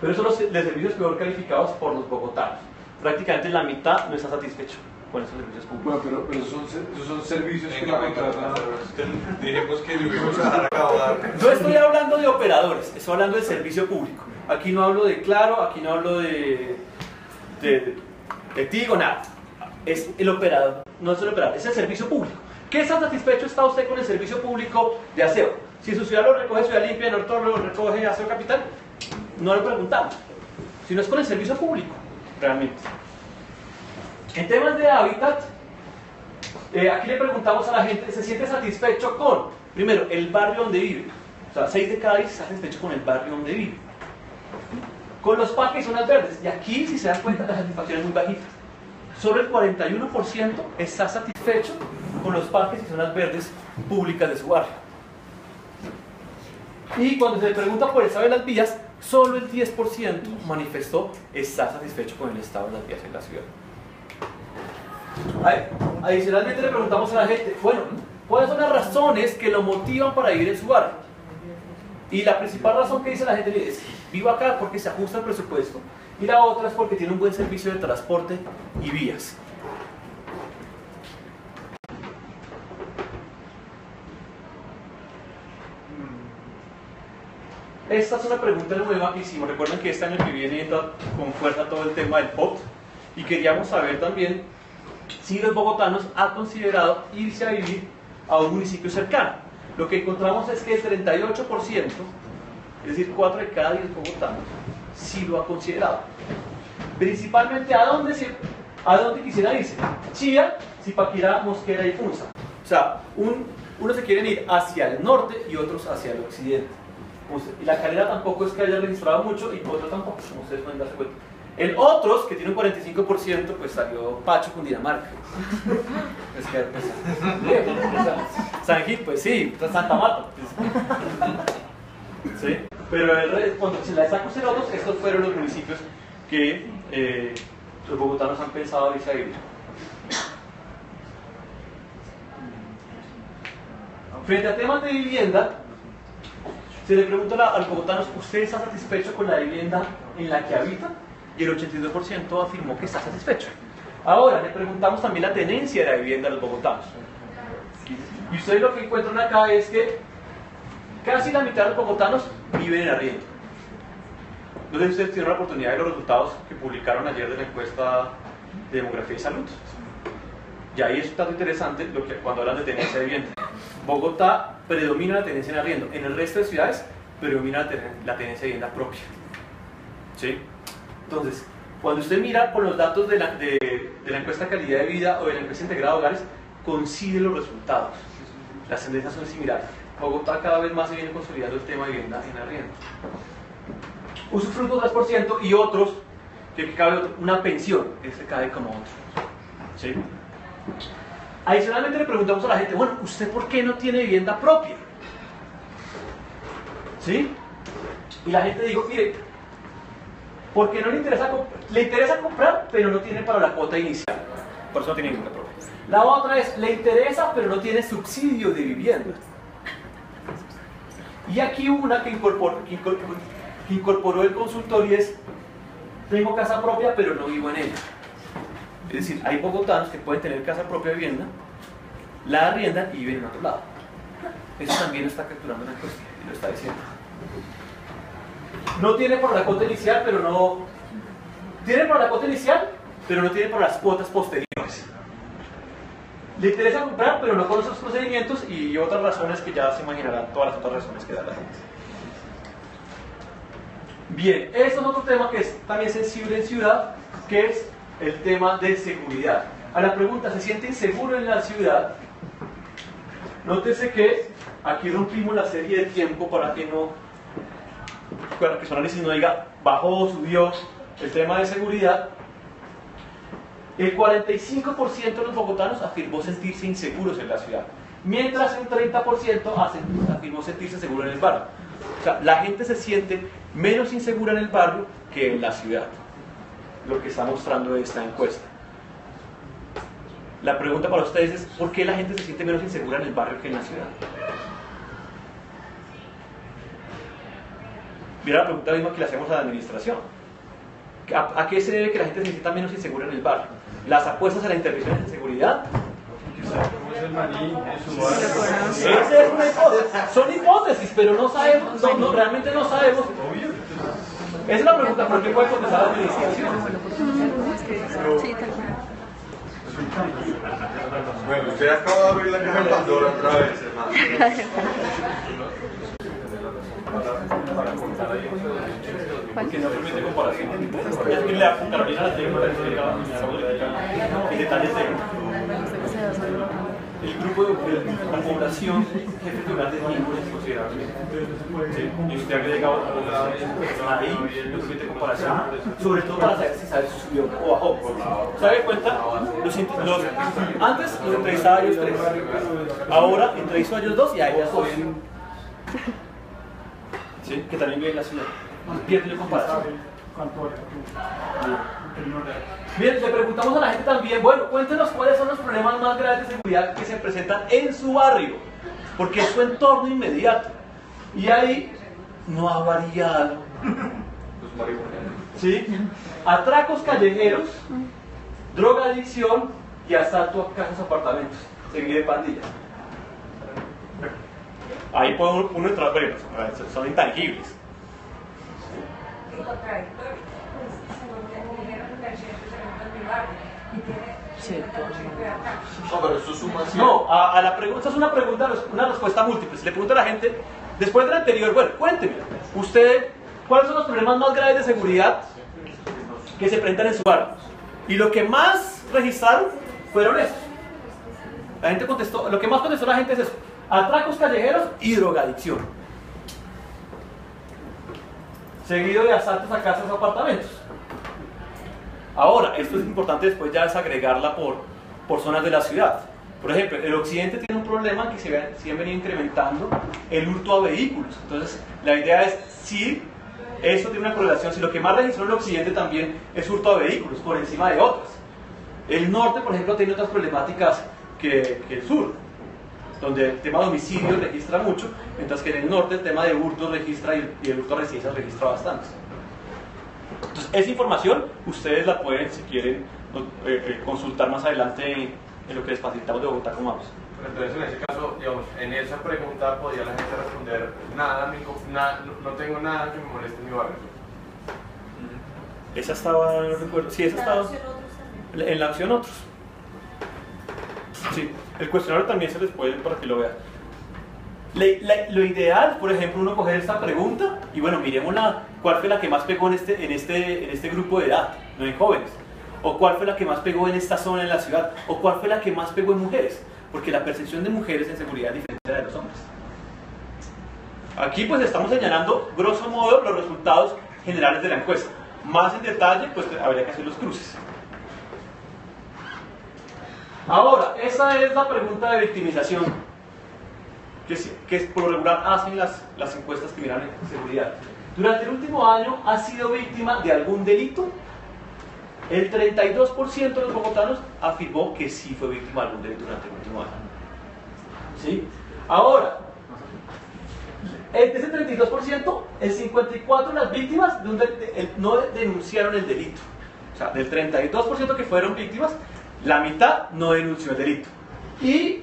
Pero esos son los servicios peor calificados por los bogotanos. Prácticamente la mitad no está satisfecho con esos servicios públicos. Bueno, pero esos son servicios que la contratan. Dijimos que debemos dejar acabar. No estoy hablando de operadores, estoy hablando del servicio público. Aquí no hablo de Claro, aquí no hablo de Tigo, nada. Es el operador, no es el operador, es el servicio público. ¿Qué tan satisfecho está usted con el servicio público de aseo? Si en su ciudad lo recoge Ciudad Limpia, en otro lo recoge Aseo Capital, no le preguntamos. Si no es con el servicio público, realmente. En temas de hábitat, aquí le preguntamos a la gente, ¿se siente satisfecho con, primero, el barrio donde vive? O sea, 6 de cada 10 está satisfecho con el barrio donde vive. Con los parques y zonas verdes. Y aquí, si se dan cuenta, la satisfacción es muy bajita. Solo el 41% está satisfecho con los parques y zonas verdes públicas de su barrio. Y cuando se le pregunta por el estado de las vías, solo el 10% manifestó estar satisfecho con el estado de las vías en la ciudad. Adicionalmente le preguntamos a la gente, bueno, ¿cuáles son las razones que lo motivan para vivir en su barrio? Y la principal razón que dice la gente es, vivo acá porque se ajusta el presupuesto. Y la otra es porque tiene un buen servicio de transporte y vías. Esta es una pregunta nueva que hicimos. Recuerden que este año que viene entra con fuerza todo el tema del POT. Y queríamos saber también si los bogotanos han considerado irse a vivir a un municipio cercano. Lo que encontramos es que el 38%, es decir, 4 de cada 10 bogotanos, sí lo ha considerado. Principalmente, ¿a dónde quisiera irse? Chía, Zipaquirá, Mosquera y Funza. O sea, unos se quieren ir hacia el norte y otros hacia el occidente. Y la Calera tampoco es que haya registrado mucho y otros tampoco, como ustedes pueden darse cuenta. En otros, que tiene un 45%, pues salió Pacho, Cundinamarca. Es que, pues, San Gil, pues sí, Santa Marta. ¿Sí? Pero cuando se la saco ser otros, estos fueron los municipios que los bogotanos han pensado irse a vivir. Frente a temas de vivienda, se le pregunta a los bogotanos, ¿usted está satisfecho con la vivienda en la que habita? Y el 82% afirmó que está satisfecho. Ahora, le preguntamos también la tenencia de la vivienda a los bogotanos. Y ustedes lo que encuentran acá es que casi la mitad de los bogotanos viven en arriendo. No sé si ustedes tienen la oportunidad de los resultados que publicaron ayer de la encuesta de demografía y salud. Y ahí es un dato interesante cuando hablan de tenencia de vivienda. Bogotá predomina la tenencia en arriendo. En el resto de ciudades predomina la tenencia de vivienda propia. ¿Sí? Entonces, cuando usted mira por los datos de la encuesta calidad de vida o de la encuesta integrada de hogares, coinciden los resultados. Las tendencias son similares. Bogotá cada vez más se viene consolidando el tema de vivienda en arriendo. Usufructo 3% y otros, que cabe una pensión, este cae como otro. ¿Sí? Adicionalmente le preguntamos a la gente, bueno, ¿usted por qué no tiene vivienda propia? ¿Sí? Y la gente dijo, mire, porque no le interesa comprar, pero no tiene para la cuota inicial. Por eso no tiene vivienda propia. La otra es, le interesa, pero no tiene subsidio de vivienda. Y aquí una que incorporó el consultorio es, tengo casa propia, pero no vivo en ella. Es decir, hay bogotanos que pueden tener casa propia de vivienda, la arriendan y viven en otro lado. Eso también lo está capturando en la encuesta y lo está diciendo. No tiene por la cuota inicial, pero no... Tiene por la cuota inicial, pero no tiene por las cuotas posteriores. Le interesa comprar, pero no conoce los procedimientos y otras razones que ya se imaginarán, todas las otras razones que da la gente. Bien, esto es otro tema que es también sensible en ciudad, que es el tema de seguridad. A la pregunta, ¿se siente inseguro en la ciudad? Nótese que aquí rompimos la serie de tiempo para que su análisis no diga bajó, subió el tema de seguridad. el 45% de los bogotanos afirmó sentirse inseguros en la ciudad, mientras un 30% afirmó sentirse seguro en el barrio. O sea, la gente se siente menos insegura en el barrio que en la ciudad, lo que está mostrando esta encuesta. La pregunta para ustedes es, ¿por qué la gente se siente menos insegura en el barrio que en la ciudad? Mira la pregunta misma que le hacemos a la administración. ¿A qué se debe que la gente se sienta menos insegura en el barrio? ¿Las apuestas a la intervención en seguridad? Esa es una hipótesis. Son hipótesis, pero no sabemos, realmente no sabemos. Esa es la pregunta, ¿por qué puede contestar la administración? Sí, tal cual. Bueno, usted acaba de abrir la caja de Pandora otra vez, hermano. Porque no permite comparación. Es que le da Carolina la técnica en detalles técnicos. El grupo de la población jefe de grandes niños es considerable. Y usted agrega ahí, no permite comparación, sobre todo para saber si subió o bajó. ¿Se da cuenta? Antes los entrevistaba a ellos 3, ahora entrevisto a ellos 2 y a ellas 2. ¿Sí? Que también vive en la ciudad. Pierde comparación. Bien, le preguntamos a la gente también, bueno, cuéntenos cuáles son los problemas más graves de seguridad que se presentan en su barrio, porque es su entorno inmediato. Y ahí no ha variado. ¿Sí? Atracos callejeros, drogadicción y asalto a casas, apartamentos, seguido de pandillas. Ahí puede uno entrar, bueno, son intangibles. No, pero eso suma. No, a la pregunta es una respuesta múltiple. Si le pregunta a la gente, después del anterior, bueno, cuénteme, usted, ¿cuáles son los problemas más graves de seguridad que se presentan en su barrio? Y lo que más registraron fueron estos. La gente contestó, lo que más contestó la gente es eso: atracos callejeros y drogadicción, seguido de asaltos a casas o apartamentos. Ahora, esto es importante después ya desagregarla por zonas de la ciudad. Por ejemplo, el occidente tiene un problema que se han venido incrementando, el hurto a vehículos. Entonces, la idea es si eso tiene una correlación, si lo que más registró el occidente también es hurto a vehículos, por encima de otras. El norte, por ejemplo, tiene otras problemáticas que el sur, donde el tema de homicidios registra mucho, mientras que en el norte el tema de hurtos registra y el hurto a residencias registra bastante. Entonces, esa información ustedes la pueden, si quieren, consultar más adelante en lo que les facilitamos de Bogotá como vamos. Entonces, en ese caso, digamos, en esa pregunta podría la gente responder: no tengo nada que me moleste en mi barrio. Esa estaba, no recuerdo, sí, esa estaba en la opción otros. Sí, el cuestionario también se les puede para que lo vean. Lo ideal, por ejemplo, uno coger esta pregunta y bueno, miremos cuál fue la que más pegó en este grupo de edad, no en jóvenes, o cuál fue la que más pegó en esta zona en la ciudad, o cuál fue la que más pegó en mujeres, porque la percepción de mujeres en seguridad es diferente a la de los hombres. Aquí pues estamos señalando grosso modo los resultados generales de la encuesta. Más en detalle pues habría que hacer los cruces. Ahora, esa es la pregunta de victimización que por lo regular hacen las encuestas que miran en seguridad. Durante el último año, ¿ha sido víctima de algún delito? El 32% de los bogotanos afirmó que sí fue víctima de algún delito durante el último año. ¿Sí? Ahora, de ese 32%, el 54% de las víctimas no denunciaron el delito. O sea, del 32% que fueron víctimas, la mitad no denunció el delito. Y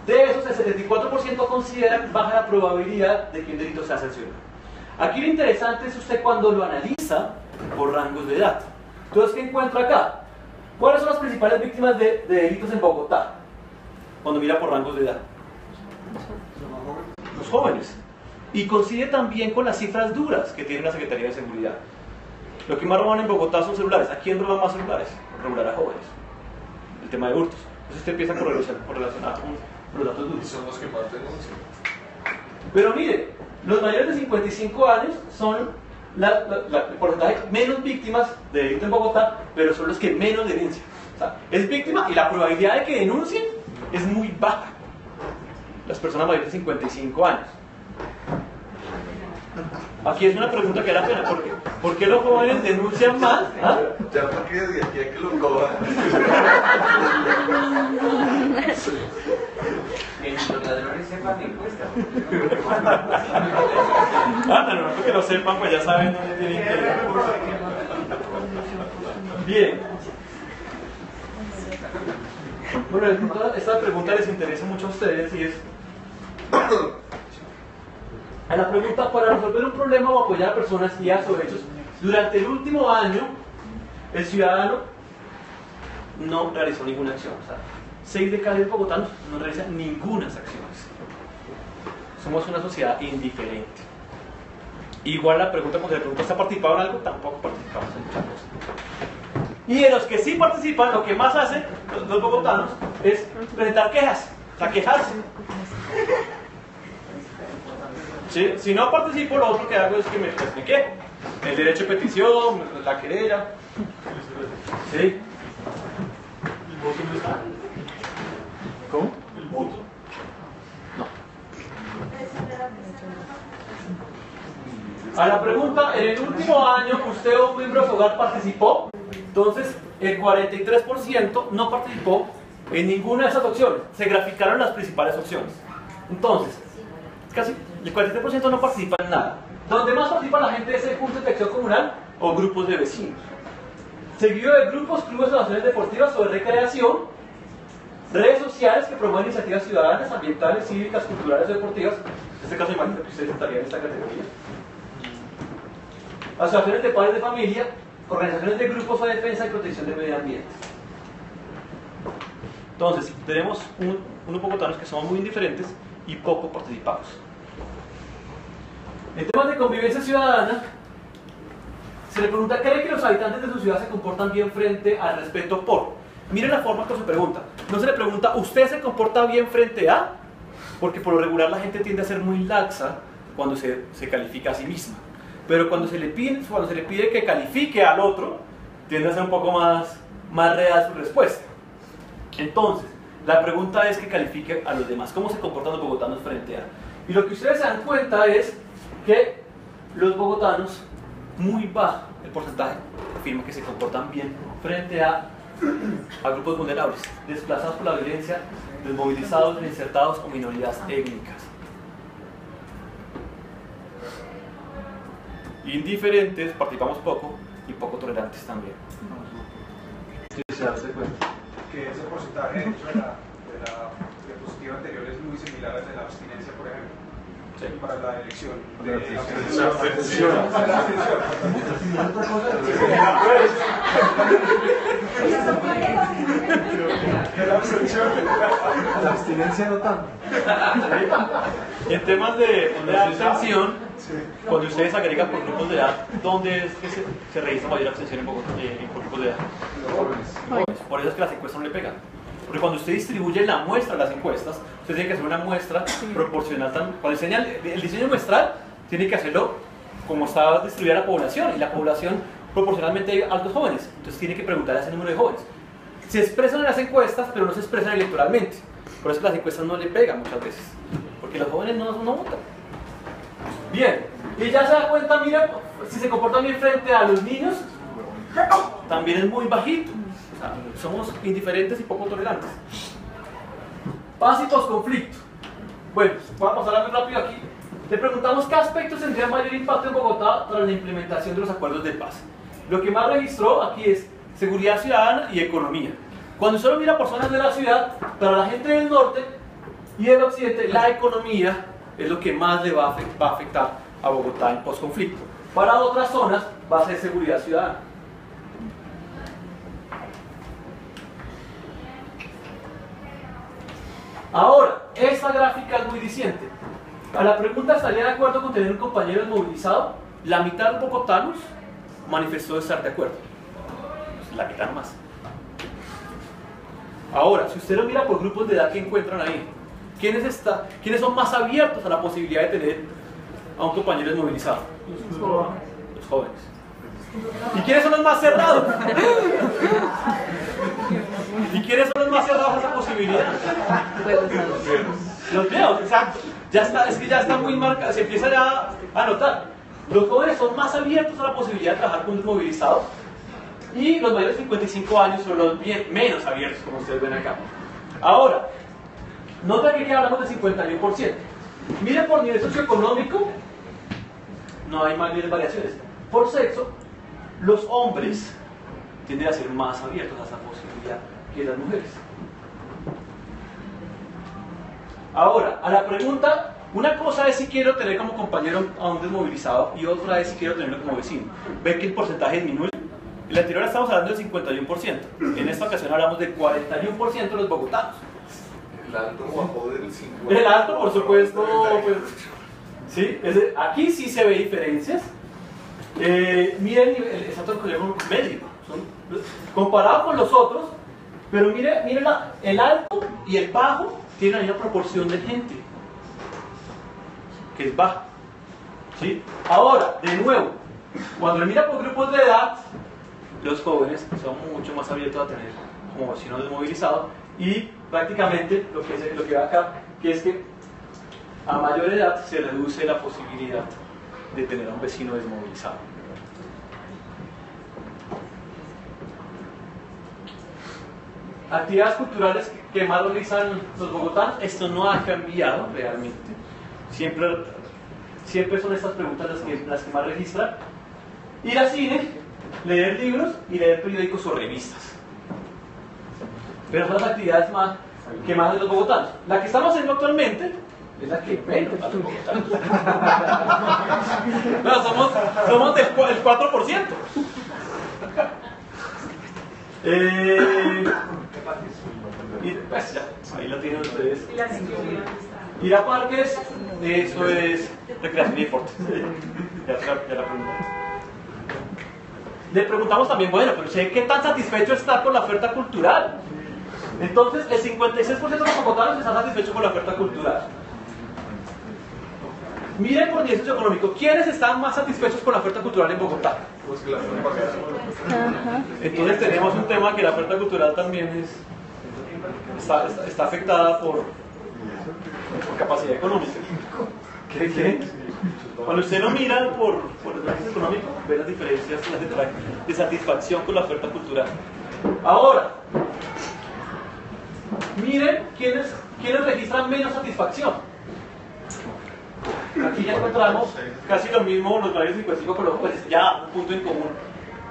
de esos, el 74% consideran baja la probabilidad de que un delito sea sancionado. Aquí lo interesante es usted cuando lo analiza por rangos de edad. Entonces, ¿qué encuentra acá? ¿Cuáles son las principales víctimas de delitos en Bogotá? Cuando mira por rangos de edad. Los jóvenes. Y coincide también con las cifras duras que tiene la Secretaría de Seguridad. Lo que más roban en Bogotá son celulares. ¿A quién roban más celulares? Regular a jóvenes. El tema de hurtos. Entonces usted empieza a correlacionar con los datos duros. Son los que más denuncian. Pero mire, los mayores de 55 años son el porcentaje menos víctimas de delito en Bogotá, pero son los que menos denuncian. O sea, es víctima y la probabilidad de que denuncien es muy baja. Las personas mayores de 55 años. Aquí es una pregunta que era pena. ¿Por qué los jóvenes denuncian más? ¿Ah? Ya porque de aquí a que lo cojan. Que los ladrones sepan de encuesta. No, porque lo sepan, pues ya saben dónde tienen que ir. Bien. Bueno, esta pregunta les interesa mucho a ustedes y es... A la pregunta, para resolver un problema o apoyar a personas guiadas o hechos, durante el último año, el ciudadano no realizó ninguna acción. O sea, 6 de cada 10 bogotanos no realizan ninguna acciones. Somos una sociedad indiferente. Igual la pregunta, cuando se le pregunta, ¿está participado en algo? Tampoco participamos en muchas cosas. Y de los que sí participan, lo que más hacen los bogotanos es presentar quejas, o sea, quejarse. ¿Sí? Si no participo, lo otro que hago es que me quejo. El derecho de petición, la querella. ¿Sí? ¿El voto no está? ¿Cómo? ¿El voto? No. A la pregunta, en el último año usted o un miembro de su hogar participó, entonces el 43% no participó en ninguna de esas opciones. Se graficaron las principales opciones. Entonces, casi el 43% no participa en nada. Donde más participa la gente es en puntos de acción comunal o grupos de vecinos. Seguido de grupos, clubes, asociaciones deportivas o de recreación, redes sociales que promueven iniciativas ciudadanas, ambientales, cívicas, culturales o deportivas. En este caso, imagino que ustedes estarían en esta categoría. Asociaciones de padres de familia, organizaciones de grupos de defensa y protección del medio ambiente. Entonces, tenemos unos bogotanos que somos muy indiferentes y poco participamos. En temas de convivencia ciudadana, se le pregunta, ¿cree que los habitantes de su ciudad se comportan bien frente al respeto por? Miren la forma que se pregunta. No se le pregunta, ¿usted se comporta bien frente a? Porque por lo regular la gente tiende a ser muy laxa cuando se califica a sí misma. Pero cuando se le pide que califique al otro, tiende a ser un poco más real su respuesta. Entonces, la pregunta es que califique a los demás. ¿Cómo se comportan los bogotanos frente a? Y lo que ustedes se dan cuenta es que los bogotanos, muy bajo el porcentaje, afirma que se comportan bien frente a grupos vulnerables, desplazados por la violencia, desmovilizados, reinsertados o minorías étnicas. Indiferentes, participamos poco y poco tolerantes también. Se darse cuenta que ese porcentaje, de hecho, de la diapositiva anterior es muy similar al de la abstinencia, por ejemplo. Sí. Para la elección de la abstención. La abstinencia no tanto. En temas de abstención, cuando ustedes agregan por grupos de edad, ¿dónde es que se registra mayor abstención en por grupos de edad? Jóvenes. Por eso es que las encuestas no le pegan. Porque cuando usted distribuye la muestra de las encuestas, usted tiene que hacer una muestra proporcional. Cuando diseña el diseño muestral, tiene que hacerlo como está distribuida la población. Y la población proporcionalmente hay altos jóvenes. Entonces tiene que preguntar a ese número de jóvenes. Se expresan en las encuestas, pero no se expresan electoralmente. Por eso las encuestas no le pegan muchas veces. Porque los jóvenes no votan. Bien, y ya se da cuenta, mira, si se comportan bien frente a los niños, también es muy bajito. O sea, somos indiferentes y poco tolerantes. Paz y posconflicto. Bueno, voy a pasar muy rápido aquí. Le preguntamos qué aspectos tendrían mayor impacto en Bogotá para la implementación de los acuerdos de paz. Lo que más registró aquí es seguridad ciudadana y economía. Cuando usted lo mira por zonas de la ciudad, para la gente del norte y del occidente, la economía es lo que más le va a afectar a Bogotá en posconflicto. Para otras zonas va a ser seguridad ciudadana. Ahora, esta gráfica es muy diciente. A la pregunta, ¿estaría de acuerdo con tener un compañero desmovilizado? La mitad de los bogotanos manifestó estar de acuerdo. La mitad más. Ahora, si usted lo mira por grupos de edad que encuentran ahí, ¿quiénes son más abiertos a la posibilidad de tener a un compañero desmovilizado? Los jóvenes. ¿Y quiénes son los más cerrados? cerrada esa posibilidad. Pues los viejos. Los viejos, exacto. Ya está, es que ya está muy marcado, se empieza ya a notar. Los jóvenes son más abiertos a la posibilidad de trabajar con desmovilizados y los mayores de 55 años son los menos abiertos, como ustedes ven acá. Ahora, nota que aquí hablamos de 51%. Miren por nivel socioeconómico, no hay mayores variaciones. Por sexo, los hombres tienden a ser más abiertos a esa posibilidad que las mujeres. Ahora, a la pregunta, una cosa es si quiero tener como compañero a un desmovilizado y otra es si quiero tenerlo como vecino. ¿Ven que el porcentaje disminuye? En la anterior estamos hablando del 51%. En esta ocasión hablamos del 41% de los bogotanos. El alto bajó del 50%. El alto, por supuesto, pues, ¿sí? Aquí sí se ve diferencias. Miren el estatus económico medio. Comparado con los otros, pero miren el alto y el bajo tienen la misma proporción de gente, que es baja. ¿Sí? Ahora, de nuevo, cuando le mira por grupos de edad, los jóvenes son mucho más abiertos a tener como vecino desmovilizado y prácticamente lo que va acá, que es que a mayor edad se reduce la posibilidad de tener a un vecino desmovilizado. Actividades culturales que más realizan los bogotanos, esto no ha cambiado realmente. Siempre son estas preguntas las que más registran. Ir al cine, leer libros y leer periódicos o revistas. Pero son las actividades que más hacen los bogotanos. La que estamos haciendo actualmente es la que menos hacen los bogotanos. No, somos del 4%. Y pues ya, ahí lo tienen ustedes. Ir a parques, eso es recreación y deporte. Ya la pregunta. Le preguntamos también, bueno, pero sé qué tan satisfecho está con la oferta cultural. Entonces, el 56% de los bogotanos están satisfechos con la oferta cultural. Miren por nivel socioeconómico, ¿quiénes están más satisfechos con la oferta cultural en Bogotá? Entonces tenemos un tema que la oferta cultural también está afectada por capacidad económica. ¿Qué? Cuando usted lo mira por el análisis económico, ve las diferencias de satisfacción con la oferta cultural. Ahora, miren quiénes registran menos satisfacción. Aquí ya encontramos casi lo mismo, los mayores de 55, pero pues ya un punto en común.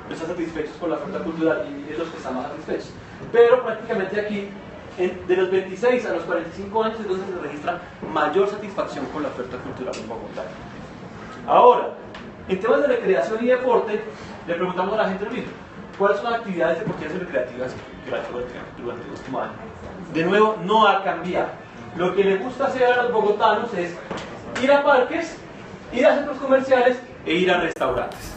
No están satisfechos con la oferta cultural y es los que están más satisfechos. Pero prácticamente aquí, de los 26 a los 45 años es donde se registra mayor satisfacción con la oferta cultural en Bogotá. Ahora, en temas de recreación y deporte, le preguntamos a la gente lo mismo. ¿Cuáles son las actividades deportivas y recreativas durante el último año? De nuevo, no ha cambiado. Lo que le gusta hacer a los bogotanos es ir a parques, ir a centros comerciales e ir a restaurantes.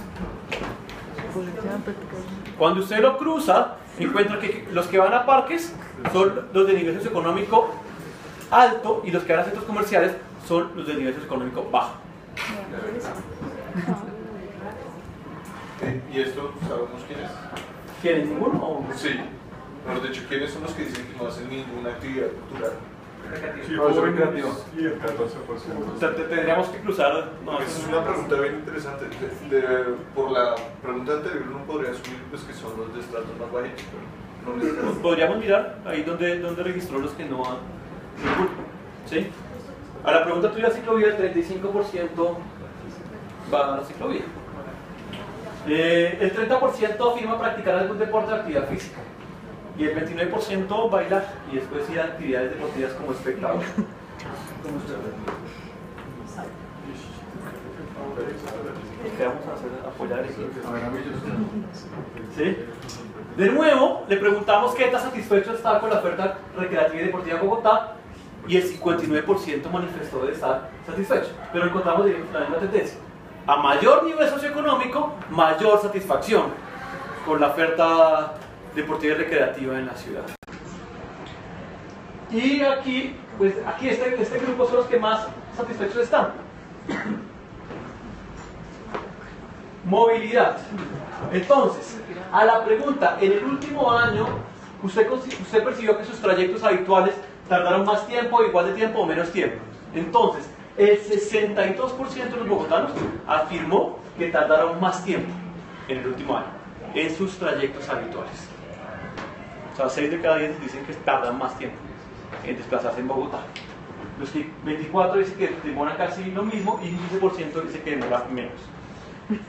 Cuando usted lo cruza, encuentra que los que van a parques son los de nivel socioeconómico alto y los que van a centros comerciales son los de nivel socioeconómico bajo. ¿Y esto sabemos quién es? ¿Quién es ninguno? Sí. Mejor dicho, ¿quiénes son los que dicen que no hacen ninguna actividad cultural? Sí, recreativa. Y el 14%. O sea, tendríamos que cruzar. No, esa es una pregunta bien interesante. Por la pregunta anterior, uno podría asumir pues, que son los de estratos más bajitos, pero no les podríamos mirar ahí donde registró los que no han. ¿Sí? A la pregunta tuya, ciclovía, el 35% va a la ciclovía. El 30% afirma practicar algún deporte de actividad física. Y el 29% bailar y después ir a actividades deportivas como espectador. ¿Qué vamos a hacer? Apoyar eso. ¿Sí? De nuevo, le preguntamos qué tan satisfecho está con la oferta recreativa y deportiva de Bogotá y el 59% manifestó de estar satisfecho. Pero encontramos la misma tendencia. A mayor nivel socioeconómico, mayor satisfacción con la oferta deportiva y recreativa en la ciudad. Y aquí, pues aquí este grupo son los que más satisfechos están. Movilidad. Entonces, a la pregunta, en el último año, usted percibió que sus trayectos habituales tardaron más tiempo, igual de tiempo o menos tiempo. Entonces, el 62% de los bogotanos afirmó que tardaron más tiempo en el último año en sus trayectos habituales. O sea, 6 de cada 10 dicen que tardan más tiempo en desplazarse en Bogotá. Los 24 dicen que demoran casi lo mismo y 15% dice que demora menos.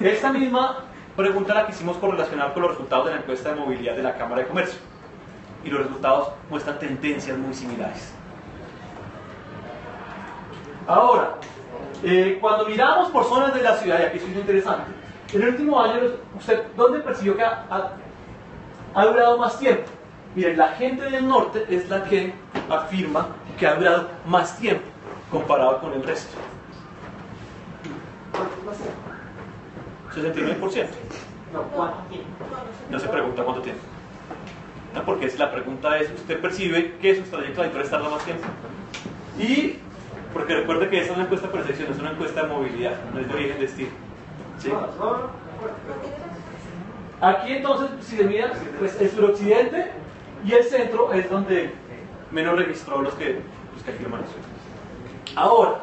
Esta misma pregunta la quisimos correlacionar con los resultados de la encuesta de movilidad de la Cámara de Comercio. Y los resultados muestran tendencias muy similares. Ahora, cuando miramos por zonas de la ciudad, y aquí es muy interesante, en el último año, ¿usted dónde percibió que ha durado más tiempo? Miren, la gente del norte es la que afirma que ha durado más tiempo comparado con el resto. 69%. No, ¿cuánto tiempo? No se pregunta cuánto tiempo. No, porque la pregunta es, ¿usted percibe que sus trayectos habituales tardan más tiempo? Y, porque recuerde que esa es una encuesta de percepción, es una encuesta de movilidad, no es de origen destino. ¿Sí? Aquí entonces, si se mira, pues el suroccidente y el centro es donde menos registró los que afirman eso. Ahora,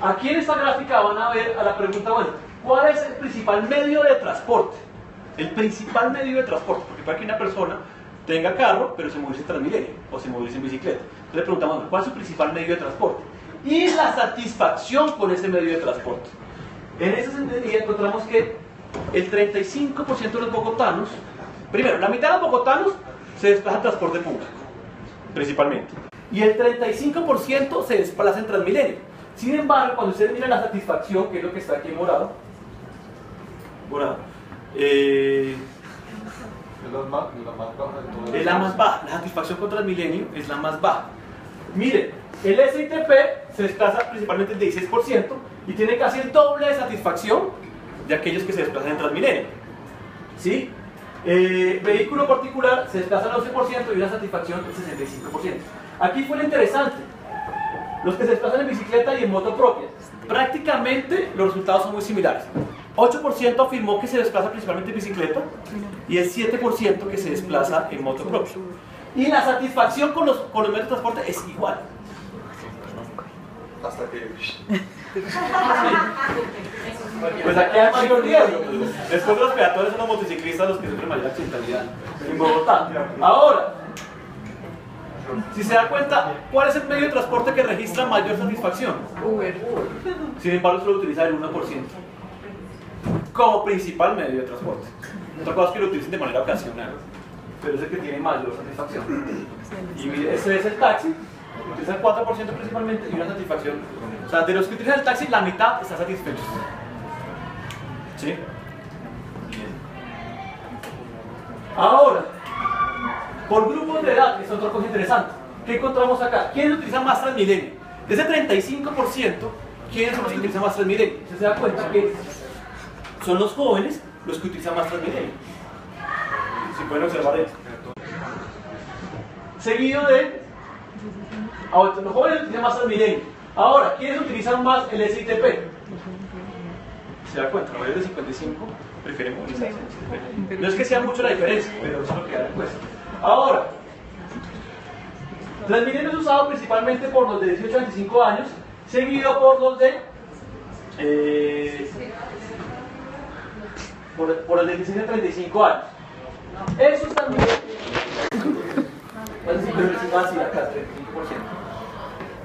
aquí en esta gráfica van a ver a la pregunta, bueno, ¿cuál es el principal medio de transporte? El principal medio de transporte, porque para que una persona tenga carro, pero se movilice en Transmilenio o se movilice en bicicleta. Entonces le preguntamos, bueno, ¿cuál es su principal medio de transporte? Y la satisfacción con ese medio de transporte. En esa sentencia encontramos que el 35% de los bogotanos, primero, la mitad de los bogotanos se desplaza en transporte público, principalmente. Y el 35% se desplaza en Transmilenio. Sin embargo, cuando ustedes miran la satisfacción, que es lo que está aquí en morado, es la más baja. La satisfacción con Transmilenio es la más baja. Miren, el SITP se desplaza principalmente el 16% y tiene casi el doble de satisfacción de aquellos que se desplazan en Transmilenio. ¿Sí? Vehículo particular se desplaza al 11% y una satisfacción del 65%. Aquí fue lo interesante. Los que se desplazan en bicicleta y en moto propia, prácticamente los resultados son muy similares. 8% afirmó que se desplaza principalmente en bicicleta y el 7% que se desplaza en moto propia. Y la satisfacción con los medios de transporte es igual. Hasta que... Pues aquí hay mayor riesgo. Después de los peatones son los motociclistas los que sufren mayor accidentalidad en Bogotá. Ahora, si se da cuenta, ¿cuál es el medio de transporte que registra mayor satisfacción? Uber. Sin embargo, solo utiliza el 1% como principal medio de transporte. Otra cosa es que lo utilicen de manera ocasional, pero es el que tiene mayor satisfacción. Y ese es el taxi, utiliza el 4% principalmente y una satisfacción. O sea, de los que utilizan el taxi, la mitad está satisfechos. ¿Sí? Bien. Ahora, por grupos de edad, que es otra cosa interesante. ¿Qué encontramos acá? ¿Quiénes utilizan más Transmilenio? De ese 35%, ¿quiénes son los que utilizan más Transmilenio? Usted se da cuenta que son los jóvenes los que utilizan más Transmilenio. Si pueden observar esto. Seguido de... Ahora, los jóvenes utilizan más Transmilenio. Ahora, ¿quiénes utilizan más el SITP? Se da cuenta, los mayores de 55 prefieren movilizarse en SITP. No es que sea mucho la diferencia, pero eso es lo que da la encuesta. Ahora, Transmilenio es usado principalmente por los de 18 a 25 años, seguido por los de por el de 16 a 35 años. Eso también acá, 35%.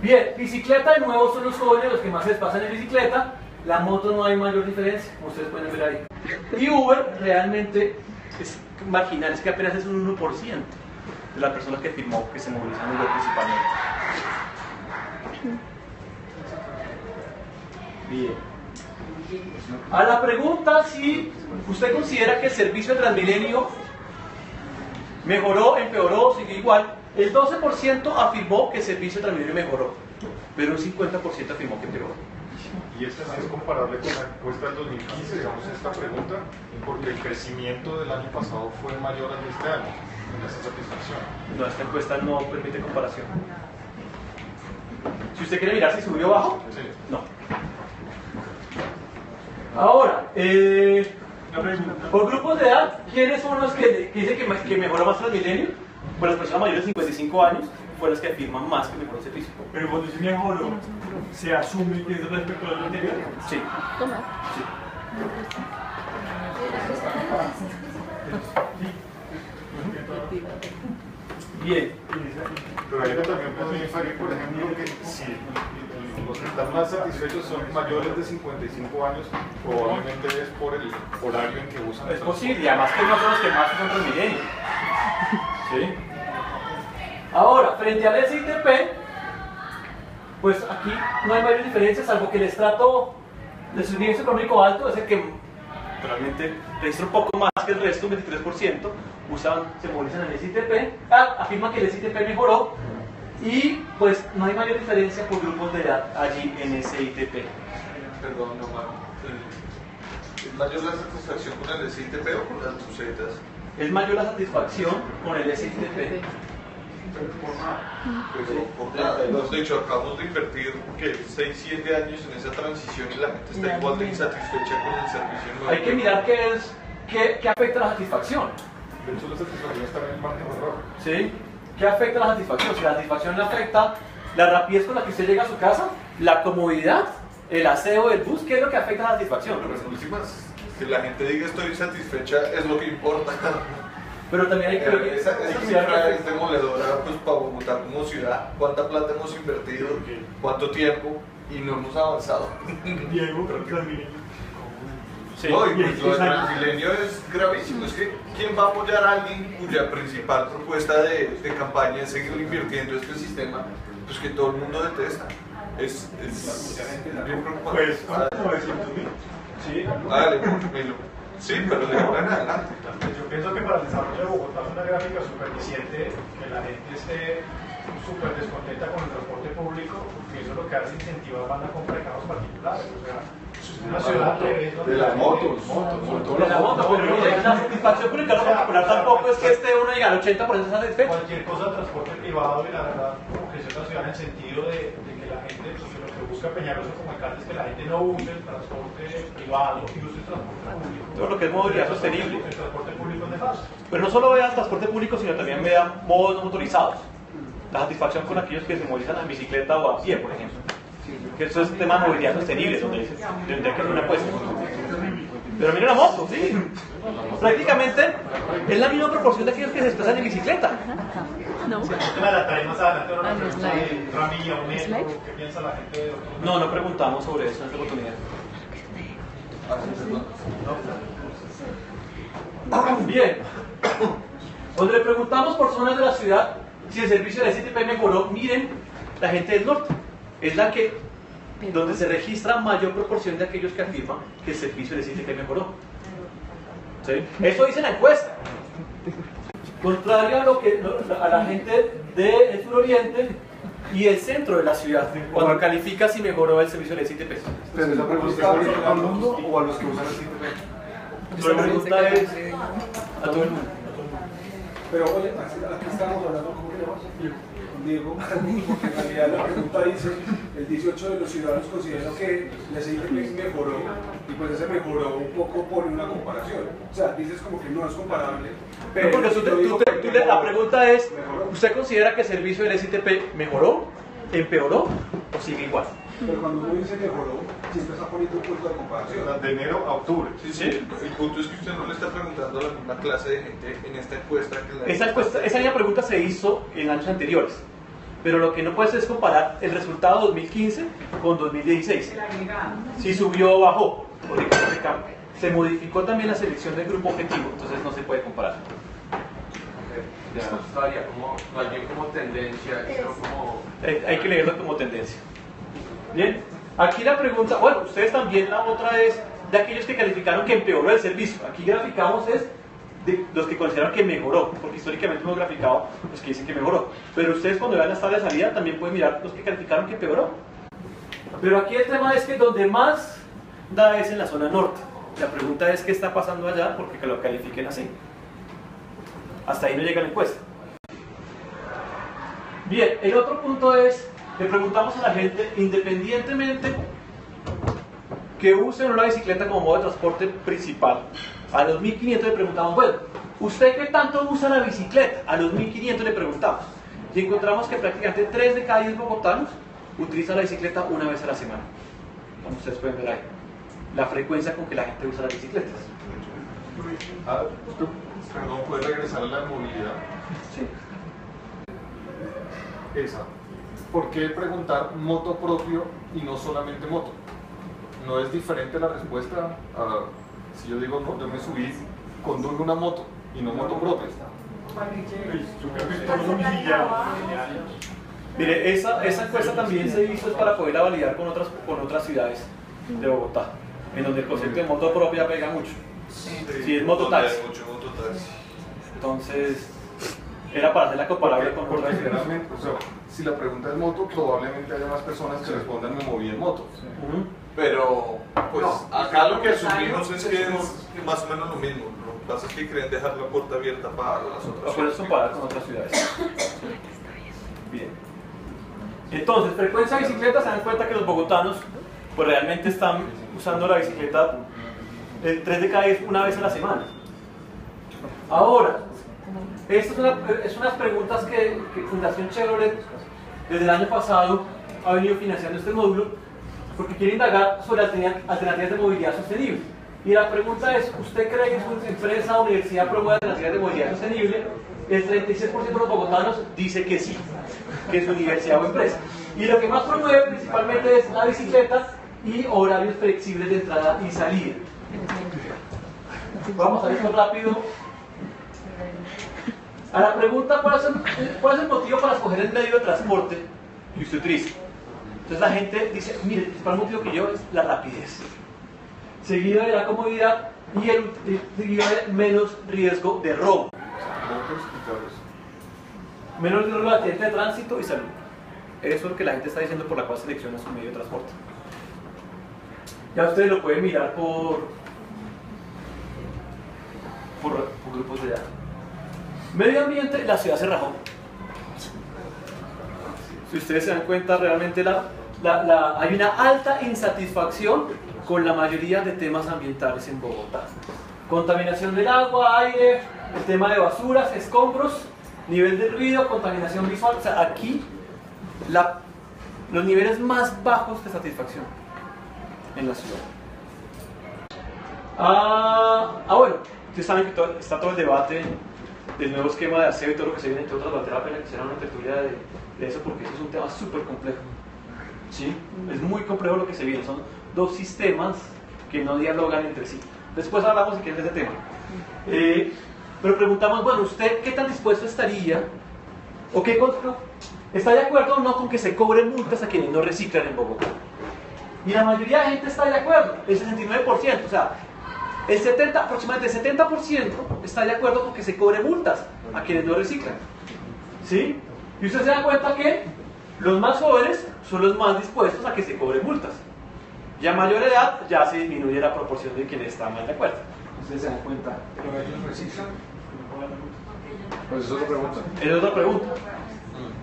Bien, bicicleta de nuevo son los jóvenes los que más se desplazan en bicicleta. La moto no hay mayor diferencia, como ustedes pueden ver ahí. Y Uber realmente es marginal, es que apenas es un 1% de las personas que firmó que se movilizan en Uber principalmente. Bien. A la pregunta si usted considera que el servicio de Transmilenio mejoró, empeoró, sigue igual, el 12% afirmó que el servicio de Transmilenio mejoró, pero un 50% afirmó que empeoró. Y esta es comparable con la encuesta del 2015, digamos, esta pregunta, porque el crecimiento del año pasado fue mayor al de este año, en esa satisfacción. No, esta encuesta no permite comparación. Si usted quiere mirar si subió o bajó, sí. No. Ahora, por grupos de edad, ¿quiénes son los que dicen que mejora más Transmilenio? pues las personas mayores de 55 años fueron las que afirman más que mejoró el servicio. Pero cuando dice mejoró, ¿se asume que es respecto al anterior? Sí. Toma. Sí. Bien. Pero ahí también podemos inferir, por ejemplo, que si los que están más satisfechos son mayores de 55 años, probablemente es por el horario en que usan. Es posible, y además que no son los que más usan Transmilenio. ¿Sí? Ahora, frente al SITP, pues aquí no hay mayor diferencia, salvo que el estrato de su nivel económico alto es el que realmente registra un poco más que el resto, un 23%, se movilizan en el SITP, afirman que el SITP mejoró, y pues no hay mayor diferencia por grupos de edad allí en ese ITP. Perdón, Omar. ¿Es mayor la satisfacción con el SITP o con las bucetas? Es mayor la satisfacción con el SITP. Pero, de hecho, acabamos de invertir 6-7 años en esa transición y la gente está igual de insatisfecha con el servicio nuevo. Hay que mirar qué afecta la satisfacción. De hecho, la satisfacción está en el margen de error. ¿Sí? ¿Qué afecta la satisfacción? Si la satisfacción le afecta la rapidez con la que usted llega a su casa, la comodidad, el aseo del bus, ¿qué es lo que afecta a la satisfacción? Pero en últimas, que la gente diga estoy insatisfecha es lo que importa. Pero también hay que esa cifra es demoledora pues, para Bogotá como ciudad. ¿Cuánta plata hemos invertido? ¿Cuánto tiempo? Y no hemos avanzado. Diego, Transmilenio. Sí. No, y pues lo de Transmilenio es gravísimo. Es que ¿quién va a apoyar a alguien cuya principal propuesta de campaña es seguir invirtiendo este sistema? Pues que todo el mundo detesta. Es bien preocupante. Pues, 900.000. Sí. Dale, Milo. Sí, pero de ahora en adelante. Yo pienso que para el desarrollo de Bogotá es una gráfica súper eficiente que la gente esté súper descontenta con el transporte público, porque eso es lo que hace incentivar más la compra de carros particulares. O sea, una ciudad de las motos. De la moto, pero mire, la satisfacción con el carro particular tampoco es que uno llega al 80% satisfecho. Cualquier cosa de transporte privado, y la verdad, como que es otra ciudad en el sentido de que la gente, pues, lo que busca Peñalosa como alcalde es que la gente no use el transporte privado y use el transporte público. Todo lo que es movilidad sostenible. El transporte público es nefasto. Pero no solo vean transporte público, sino también vean modos no motorizados. La satisfacción con aquellos que se movilizan en bicicleta o a pie, por ejemplo. Que eso es tema de movilidad sostenible, donde hay que hacer una apuesta. Pero mira la moto, sí. Prácticamente es la misma proporción de aquellos que se desplazan en bicicleta. No. Más adelante, Ramilla, un metro, ¿qué piensa la gente de otros? No preguntamos sobre eso en esta oportunidad. Bien. Cuando le preguntamos por zonas de la ciudad si el servicio del SITP mejoró, miren, la gente del norte es la que, donde se registra mayor proporción de aquellos que afirman que el servicio del SITP mejoró. ¿Sí? Eso dice la encuesta. Contrario a lo que a la gente del suroriente y el centro de la ciudad, cuando califica si mejoró el servicio del SITP. ¿Pero esa pregunta es a todo el mundo o a los que usan el SITP? La pregunta es a todo el mundo. Pero oye, aquí estamos hablando con Diego, porque en realidad la pregunta dice, el 18 de los ciudadanos consideran que el SITP mejoró, y pues ese mejoró un poco por una comparación. O sea, dices como que no es comparable. Pero no, porque la pregunta es, ¿usted considera que el servicio del SITP mejoró, empeoró o sigue igual? Pero cuando uno dice mejoró, siempre está poniendo un punto de comparación. De enero a octubre. Sí. El punto es que usted no le está preguntando a la misma clase de gente en esta encuesta que Esa misma pregunta se hizo en años anteriores. Pero lo que no puedes es comparar el resultado 2015 con 2016. Si subió o bajó, porque se modificó también la selección del grupo objetivo, entonces no se puede comparar. Esto estaría como, más bien como tendencia, y no como... Hay que leerlo como tendencia. Bien, aquí la pregunta, bueno, ustedes también, la otra es de aquellos que calificaron que empeoró el servicio. Aquí graficamos es de los que consideran que mejoró, porque históricamente hemos graficado los que dicen que mejoró. Pero ustedes cuando vean la tabla de salida también pueden mirar los que calificaron que empeoró. Pero aquí el tema es que donde más da es en la zona norte. La pregunta es qué está pasando allá porque que lo califiquen así. Hasta ahí no llega la encuesta. Bien, el otro punto es, le preguntamos a la gente, independientemente que use o no la bicicleta como modo de transporte principal, a los 1500 le preguntamos, bueno, ¿usted qué tanto usa la bicicleta? A los 1500 le preguntamos. Y encontramos que prácticamente 3 de cada 10 bogotanos utilizan la bicicleta una vez a la semana. Como ustedes pueden ver ahí. La frecuencia con que la gente usa las bicicletas. Perdón, ¿puedes regresar a la movilidad? Sí. Esa. ¿Por qué preguntar moto propio y no solamente moto? ¿No es diferente la respuesta a si yo digo, no, yo me subí, conduje una moto y no moto propia? Mire, esa encuesta también se hizo para poderla validar con otras ciudades de Bogotá, en donde el concepto de moto propia pega mucho. Sí, es mototaxi. Entonces, era para hacerla comparable con otras ciudades. O sea, si la pregunta es moto, probablemente haya más personas que respondan me moví en moto. Pero, pues, acá lo que asumimos es que es más o menos lo mismo. Lo que pasa es que quieren dejar la puerta abierta para las otras ciudades. Puedes comparar con otras ciudades. Bien. Entonces, frecuencia de bicicleta, se dan cuenta que los bogotanos pues realmente están usando la bicicleta 3 de cada 10 una vez a la semana. Ahora, estas es unas preguntas que Fundación Chevrolet desde el año pasado ha venido financiando este módulo porque quiere indagar sobre alternativas de movilidad sostenible. Y la pregunta es, ¿usted cree que su empresa o universidad promueve alternativas de movilidad sostenible? El 36% de los bogotanos dice que sí, que es universidad o empresa. Y lo que más promueve principalmente es la bicicleta y horarios flexibles de entrada y salida. Vamos a ver esto rápido. A la pregunta, ¿cuál es el motivo para escoger el medio de transporte que usted utiliza? Entonces la gente dice, mire, el principal motivo que yo es la rapidez, seguido de la comodidad y seguido de menos riesgo de robo. Menos riesgo de accidente de tránsito y salud. Eso es lo que la gente está diciendo por la cual selecciona su medio de transporte. Ya ustedes lo pueden mirar por grupos de edad. Medio ambiente, la ciudad se rajó. Si ustedes se dan cuenta, realmente hay una alta insatisfacción con la mayoría de temas ambientales en Bogotá. Contaminación del agua, aire, el tema de basuras, escombros, nivel de ruido, contaminación visual. O sea, aquí los niveles más bajos de satisfacción en la ciudad. Bueno, ustedes saben que está todo el debate del nuevo esquema de aseo y todo lo que se viene, entre otras, valdría la pena que hicieran una tertulia de eso, porque eso es un tema súper complejo. ¿Sí? Es muy complejo lo que se viene, son dos sistemas que no dialogan entre sí. Después hablamos de ese tema. Pero preguntamos, bueno, ¿usted qué tan dispuesto estaría, o qué está de acuerdo o no con que se cobren multas a quienes no reciclan en Bogotá? Y la mayoría de gente está de acuerdo, el 69%, o sea, aproximadamente el 70% está de acuerdo con que se cobre multas a quienes no reciclan. ¿Sí? Y usted se da cuenta que los más jóvenes son los más dispuestos a que se cobren multas. Ya a mayor edad ya se disminuye la proporción de quienes están más de acuerdo. Ustedes se dan cuenta. ¿Pero ellos reciclan? Pues es otra pregunta. Es otra pregunta.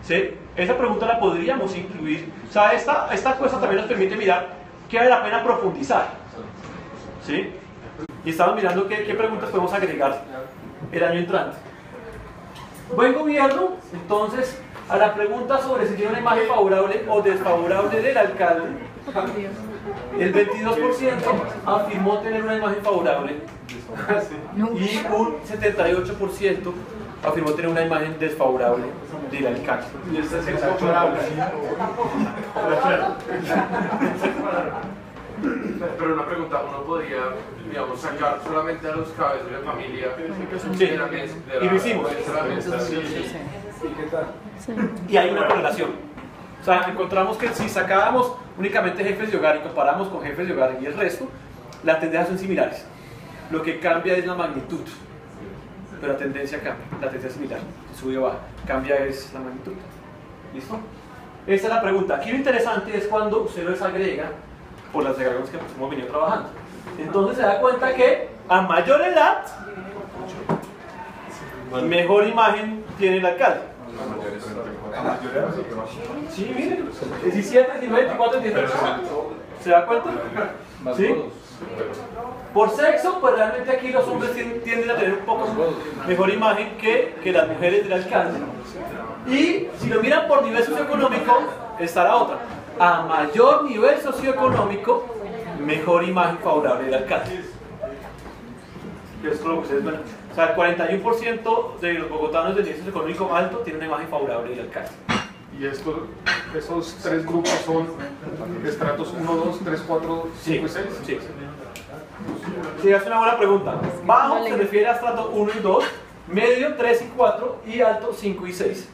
¿Sí? Esa pregunta la podríamos incluir. O sea, esta encuesta también nos permite mirar qué vale la pena profundizar. ¿Sí? Y estamos mirando qué preguntas podemos agregar el año entrante. Buen gobierno, entonces, a la pregunta sobre si tiene una imagen favorable o desfavorable del alcalde, el 22% afirmó tener una imagen favorable y un 78% afirmó tener una imagen desfavorable del alcalde. Y esta es desfavorable. Pero una pregunta, uno podría, digamos, sacar solamente a los cabezas de familia de la mesa. Y lo hicimos. ¿Y qué tal? Y hay una correlación. O sea, encontramos que si sacábamos únicamente jefes de hogar y comparamos con jefes de hogar y el resto, las tendencias son similares. Lo que cambia es la magnitud, pero la tendencia cambia, la tendencia es similar, sube o baja, cambia es la magnitud. ¿Listo? Esa es la pregunta. Aquí lo interesante es cuando usted los agrega por las diagramas que hemos venido trabajando. Entonces se da cuenta que a mayor edad, mejor imagen tiene el alcalde. Sí, miren, 17, 19, 24, 18. ¿Se da cuenta? ¿Sí? Por sexo, pues realmente aquí los hombres tienden a tener un poco mejor imagen que las mujeres del alcalde. Y si lo miran por nivel socioeconómico, está la otra. A mayor nivel socioeconómico, mejor imagen favorable del alcalde. Esto es lo que ustedes ven. O sea, el 41% de los bogotanos de nivel socioeconómico alto tienen una imagen favorable del alcalde. Y esos tres grupos son estratos 1, 2, 3, 4, 5 y 6. Sí. Sí, es una buena pregunta. Bajo se refiere a estrato 1 y 2, medio 3 y 4 y alto 5 y 6.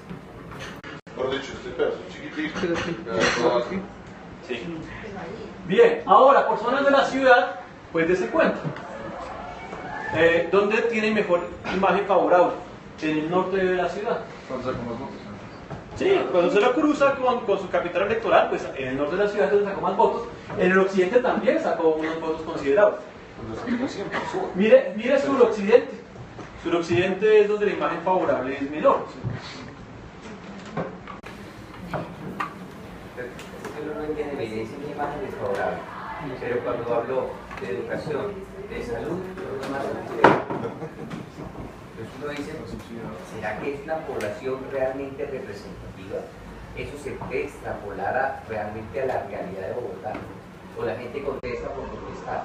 Por dicho, este pedazo chiquitito. Sí. Bien, ahora por zonas de la ciudad, pues dése cuenta. ¿Dónde tiene mejor imagen favorable? En el norte de la ciudad. Sí, cuando se lo cruza con su capital electoral, pues en el norte de la ciudad es donde sacó más votos. En el occidente también sacó unos votos considerables. Mire suroccidente. Suroccidente es donde la imagen favorable es menor. Uno no tiene evidencia ni imagen desfavorable, pero cuando hablo de educación, de salud, es más complejo. Entonces uno dice, ¿será que es una población realmente representativa? ¿Eso se puede extrapolar realmente a la realidad de Bogotá? ¿O la gente contesta por contestar?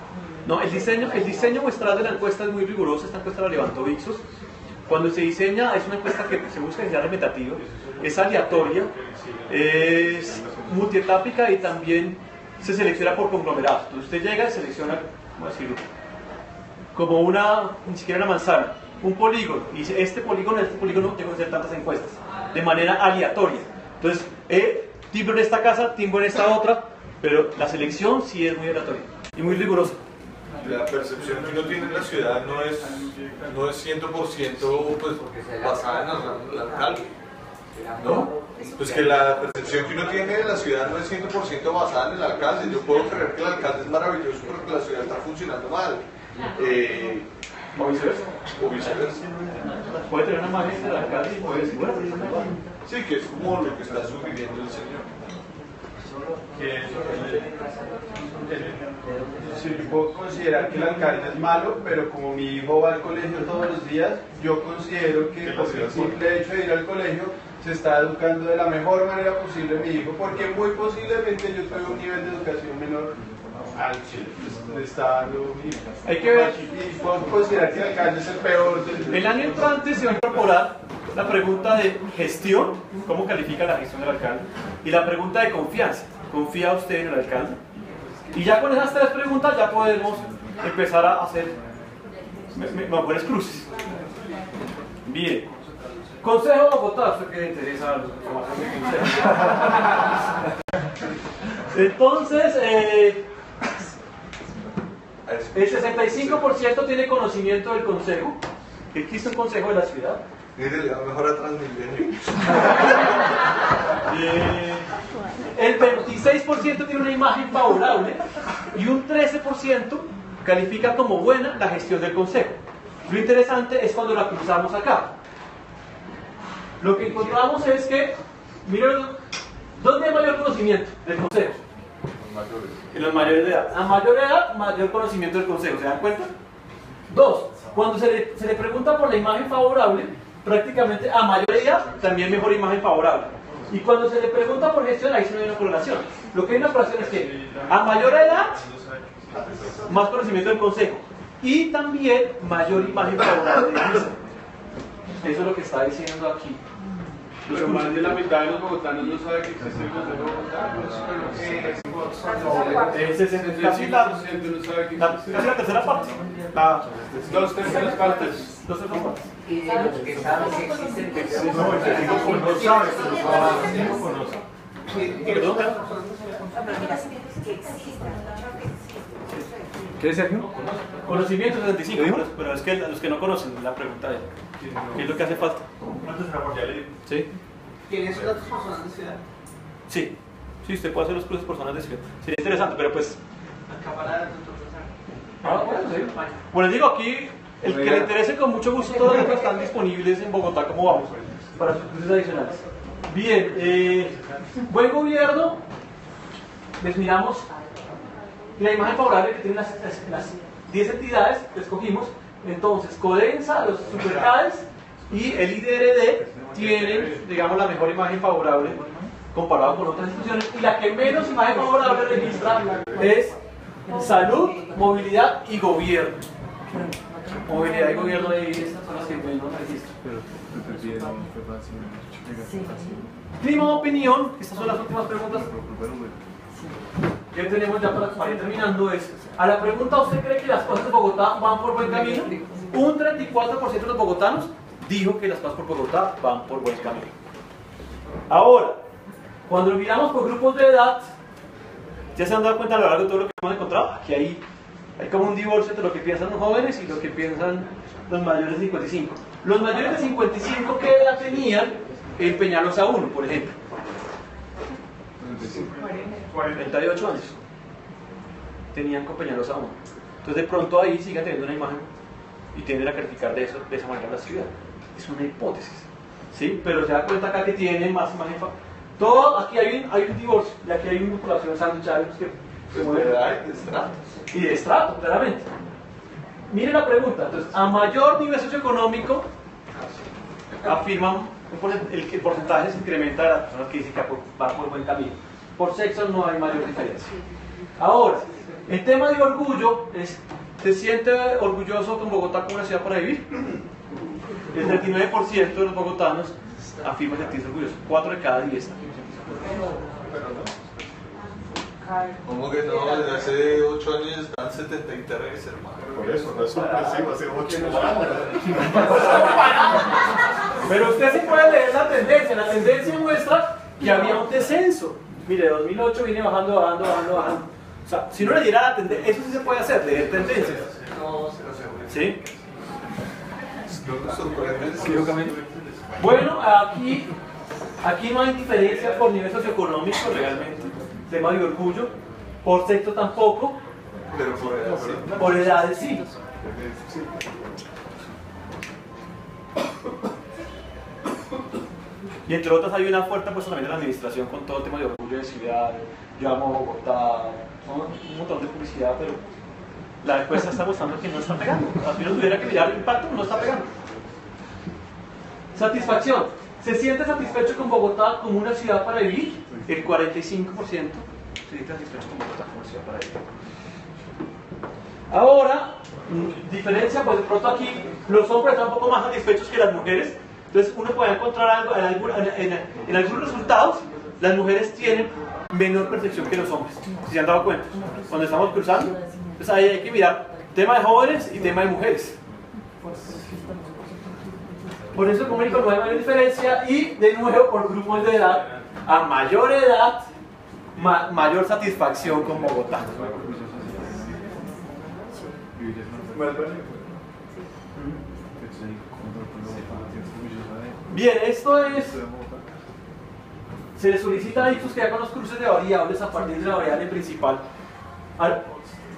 No, el diseño muestral de la encuesta es muy riguroso. Esta encuesta la levantó Ipsos. Cuando se diseña, es una encuesta que se busca que sea representativa, es aleatoria, es multietápica y también se selecciona por conglomerados. Entonces usted llega y selecciona, ¿cómo decirlo? Como ni siquiera una manzana, un polígono, y dice, este polígono tengo que hacer tantas encuestas, de manera aleatoria. Entonces, timbro en esta casa, timbro en esta otra, pero la selección sí es muy aleatoria y muy rigurosa. La percepción que uno tiene en la ciudad no es 100% pues, basada en el alcalde, ¿no? Pues que la percepción que uno tiene de la ciudad no es 100% basada en el alcalde. Yo puedo creer que el alcalde es maravilloso porque la ciudad está funcionando mal. O viceversa. O viceversa. Puede tener una imagen del alcalde y puede decir, bueno, pues, sí, que es como lo que está sugiriendo el señor. Sí, yo puedo considerar que el alcalde es malo, pero como mi hijo va al colegio todos los días, yo considero que por el simple hecho de ir al colegio se está educando de la mejor manera posible a mi hijo, porque muy posiblemente yo tengo un nivel de educación menor al que le está dando mi hijo. Hay que ver. Y puedo considerar que el alcalde es el peor del... El año entrante se va a incorporar la pregunta de gestión, cómo califica la gestión del alcalde, y la pregunta de confianza, ¿confía usted en el alcalde? Y ya con esas tres preguntas ya podemos empezar a hacer mejores cruces. Bien. Consejo de Bogotá, ¿usted qué le interesa la información de consejo? Entonces, el 65% tiene conocimiento del consejo, que existe un consejo de la ciudad. Mire, le va mejor a Transmilenio. El 26% tiene una imagen favorable y un 13% califica como buena la gestión del consejo. Lo interesante es cuando la cruzamos acá. Lo que encontramos es que, miren, ¿dónde hay mayor conocimiento del consejo? En los mayores de edad. A mayor edad, mayor conocimiento del consejo. ¿Se dan cuenta? 2. Cuando se le pregunta por la imagen favorable, prácticamente a mayor edad también mejor imagen favorable. Y cuando se le pregunta por gestión, ahí sí no hay una correlación. Lo que hay una correlación es que a mayor edad, más conocimiento del consejo. Y también mayor imagen favorable de mismo. Eso es lo que está diciendo aquí. Pero más de la mitad de los bogotanos no sabe que existe el Consejo de Bogotá. Casi la tercera parte. Dos terceras partes. Y de los que saben que existe el Consejo No, el que no sabe, pero no conoce. ¿Qué es, Sergio? Conocimiento 75, pero es que los que no conocen, la pregunta es ¿qué es lo que hace falta? ¿Cuántos será por ya leí? ¿Sí? ¿Quiénes son las personas de ciudad? Sí, sí, usted puede hacer los cruces personas de ciudad. Sería interesante, pero pues... Bueno, digo, aquí, el que le interese con mucho gusto, todas las están disponibles en Bogotá, ¿cómo vamos? Para sus cruces adicionales. Bien, buen gobierno, les miramos la imagen favorable que tienen las 10 entidades que escogimos. Entonces, Codensa, los Supercades y el IDRD tienen, digamos, la mejor imagen favorable comparado con otras instituciones, y la que menos imagen favorable registra es Salud, Movilidad y Gobierno. Movilidad y Gobierno ahí son las que menos registran. Clima de opinión, estas son las últimas preguntas que tenemos ya para ir terminando. Es, a la pregunta, ¿usted cree que las cosas de Bogotá van por buen camino? Un 34% de los bogotanos dijo que las cosas por Bogotá van por buen camino. Ahora, cuando lo miramos por grupos de edad, ya se han dado cuenta a lo largo de todo lo que hemos encontrado, aquí hay como un divorcio entre lo que piensan los jóvenes y lo que piensan los mayores de 55. Los mayores de 55, ¿qué edad tenían en Peñalosa 1, por ejemplo? 48 años tenían con Peñalosa 1. Entonces de pronto ahí siguen teniendo una imagen y tienden a calificar de esa manera la ciudad. Es una hipótesis, ¿sí? Pero se da cuenta acá que tienen más imagen. Todo aquí hay un divorcio y aquí hay una población sándwich que se mueve y de estrato, claramente. Miren la pregunta. Entonces, a mayor nivel socioeconómico, afirman el porcentaje se incrementa de las personas que dicen que va por buen camino. Por sexo no hay mayor diferencia. Ahora, el tema de orgullo es, ¿se siente orgulloso con Bogotá como una ciudad para vivir? El 39% de los bogotanos afirma sentirse orgulloso. 4 de cada 10. ¿Cómo que no? Desde hace 8 años están 73, hermano. Por eso, no es sorpresivo, hace 8 años. Pero usted sí puede leer la tendencia. La tendencia muestra que había un descenso. Mire, 2008 viene bajando. O sea, si no le diera la tendencia, eso sí se puede hacer, leer tendencias. ¿Sí? Bueno, aquí no hay diferencia por nivel socioeconómico realmente. Tema de orgullo. Por sexo tampoco. Pero por edad sí. Por edades sí. Y entre otras hay una fuerte apuesta también de la administración con todo el tema de orgullo de ciudad. Yo amo Bogotá. Un montón de publicidad, pero la encuesta está mostrando que no está pegando. Si uno tuviera que mirar el impacto, no está pegando. Satisfacción. ¿Se siente satisfecho con Bogotá como una ciudad para vivir? El 45% se siente satisfecho con Bogotá como una ciudad para vivir. Ahora, diferencia, pues de pronto aquí los hombres están un poco más satisfechos que las mujeres. Entonces uno puede encontrar algo en algunos resultados. Las mujeres tienen menor percepción que los hombres, si se han dado cuenta. Cuando estamos cruzando, pues ahí hay que mirar tema de jóvenes y tema de mujeres. Por eso comunico no hay mayor diferencia y de nuevo por grupos de edad, a mayor edad, mayor satisfacción con Bogotá. Bien, esto es, se le solicita a Ipsos que hagan los cruces de variables a partir de la variable principal,